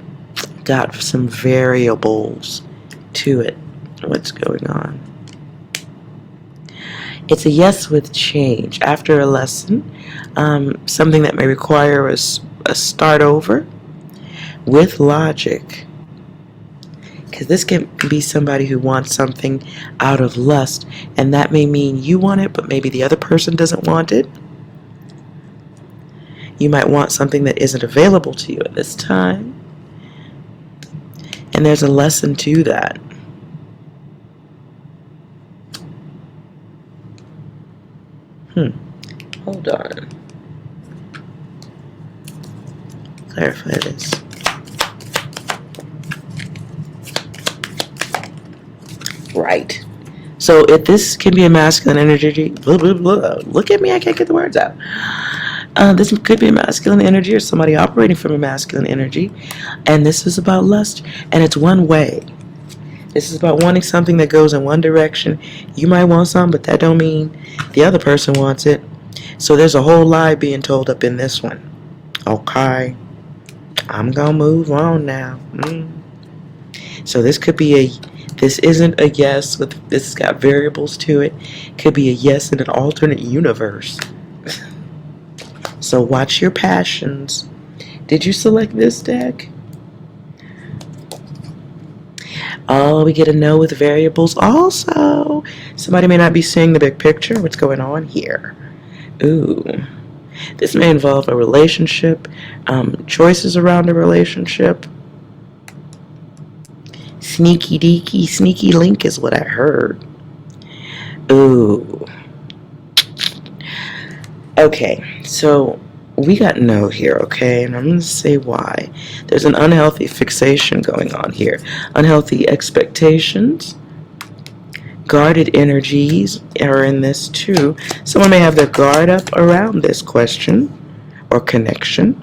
got some variables to it. What's going on? It's a yes with change. After a lesson, something that may require a start over with logic. Because this can be somebody who wants something out of lust, and that may mean you want it, but maybe the other person doesn't want it. You might want something that isn't available to you at this time. And there's a lesson to that. Hold on. Clarify this. Right. So if this can be a masculine energy, blah, blah, blah. Look at me, I can't get the words out. This could be a masculine energy or somebody operating from a masculine energy. And this is about lust. And it's one way. This is about wanting something that goes in one direction. You might want something, but that don't mean the other person wants it. So there's a whole lie being told up in this one. Okay. I'm going to move on now. So this could be this isn't a yes, this has got variables to it. Could be a yes in an alternate universe. So watch your passions. Did you select this deck? Oh, we get a no with variables also. Somebody may not be seeing the big picture. What's going on here? Ooh. This may involve a relationship, choices around a relationship. Sneaky deaky, sneaky link is what I heard. Ooh. Okay, so we got no here, okay? And I'm going to say why. There's an unhealthy fixation going on here. Unhealthy expectations. Guarded energies are in this too. Someone may have their guard up around this question or connection.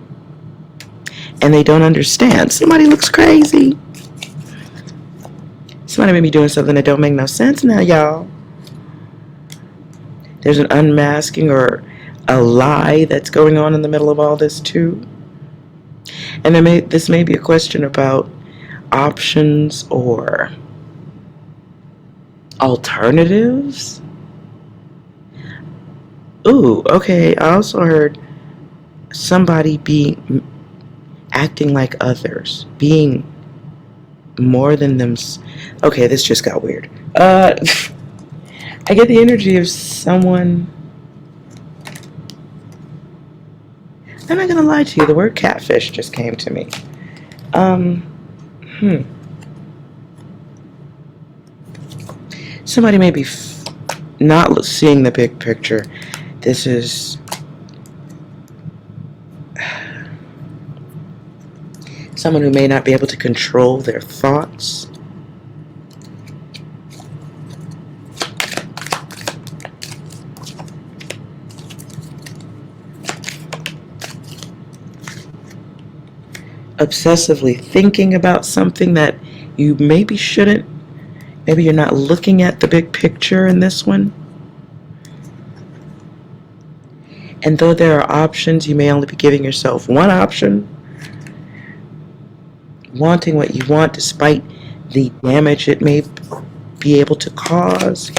And they don't understand. Somebody looks crazy. Somebody may be doing something that don't make no sense now, y'all. There's an unmasking or a lie that's going on in the middle of all this too. And this may be a question about options or alternatives. Ooh, okay. I also heard somebody acting like others, being more than them. Okay, this just got weird. I get the energy of someone. I'm not gonna lie to you. The word catfish just came to me. Hmm. Somebody may be not seeing the big picture. This is someone who may not be able to control their thoughts. Obsessively thinking about something that you maybe shouldn't. Maybe you're not looking at the big picture in this one. And though there are options, you may only be giving yourself one option. Wanting what you want despite the damage it may be able to cause.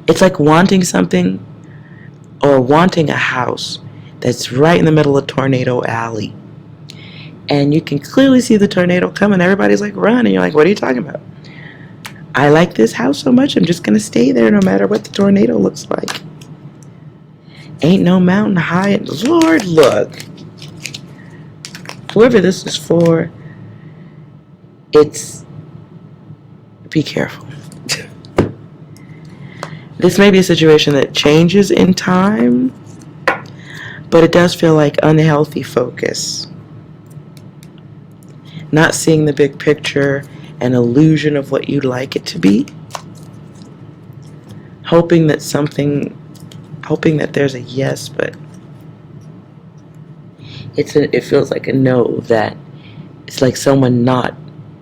It's like wanting something or wanting a house that's right in the middle of Tornado Alley. And you can clearly see the tornado coming. Everybody's like, run. And you're like, what are you talking about? I like this house so much, I'm just going to stay there no matter what the tornado looks like. Ain't no mountain high. Lord, look. Whoever this is for, be careful. This may be a situation that changes in time, but it does feel like unhealthy focus. Not seeing the big picture, an illusion of what you'd like it to be. Hoping that there's a yes, but it feels like a no, that it's like someone not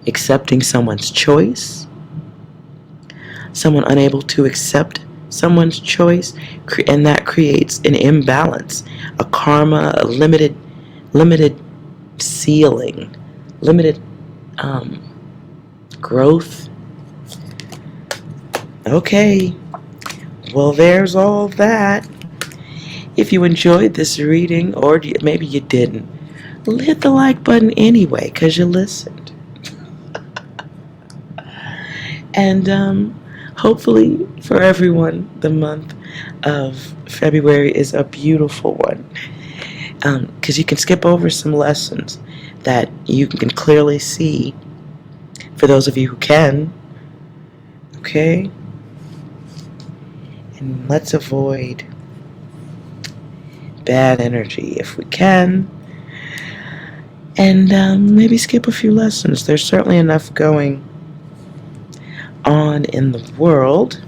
accepting someone's choice. Someone unable to accept someone's choice, and that creates an imbalance, a karma, a limited ceiling, limited growth. Okay, well, there's all that. If you enjoyed this reading, or maybe you didn't, hit the like button anyway, because you listened. And hopefully for everyone, the month of February is a beautiful one, because you can skip over some lessons that you can clearly see, for those of you who can. Okay? And let's avoid bad energy if we can, and maybe skip a few lessons. There's certainly enough going on in the world.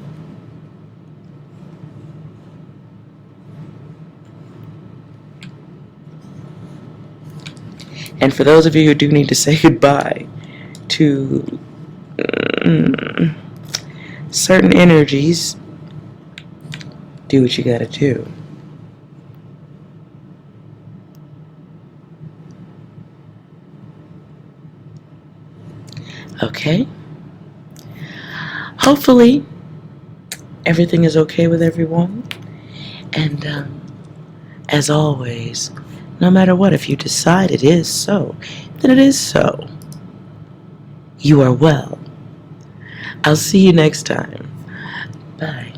And for those of you who do need to say goodbye to certain energies, do what you gotta do. Okay? Hopefully, everything is okay with everyone. And as always, no matter what, if you decide it is so, then it is so. You are well. I'll see you next time. Bye.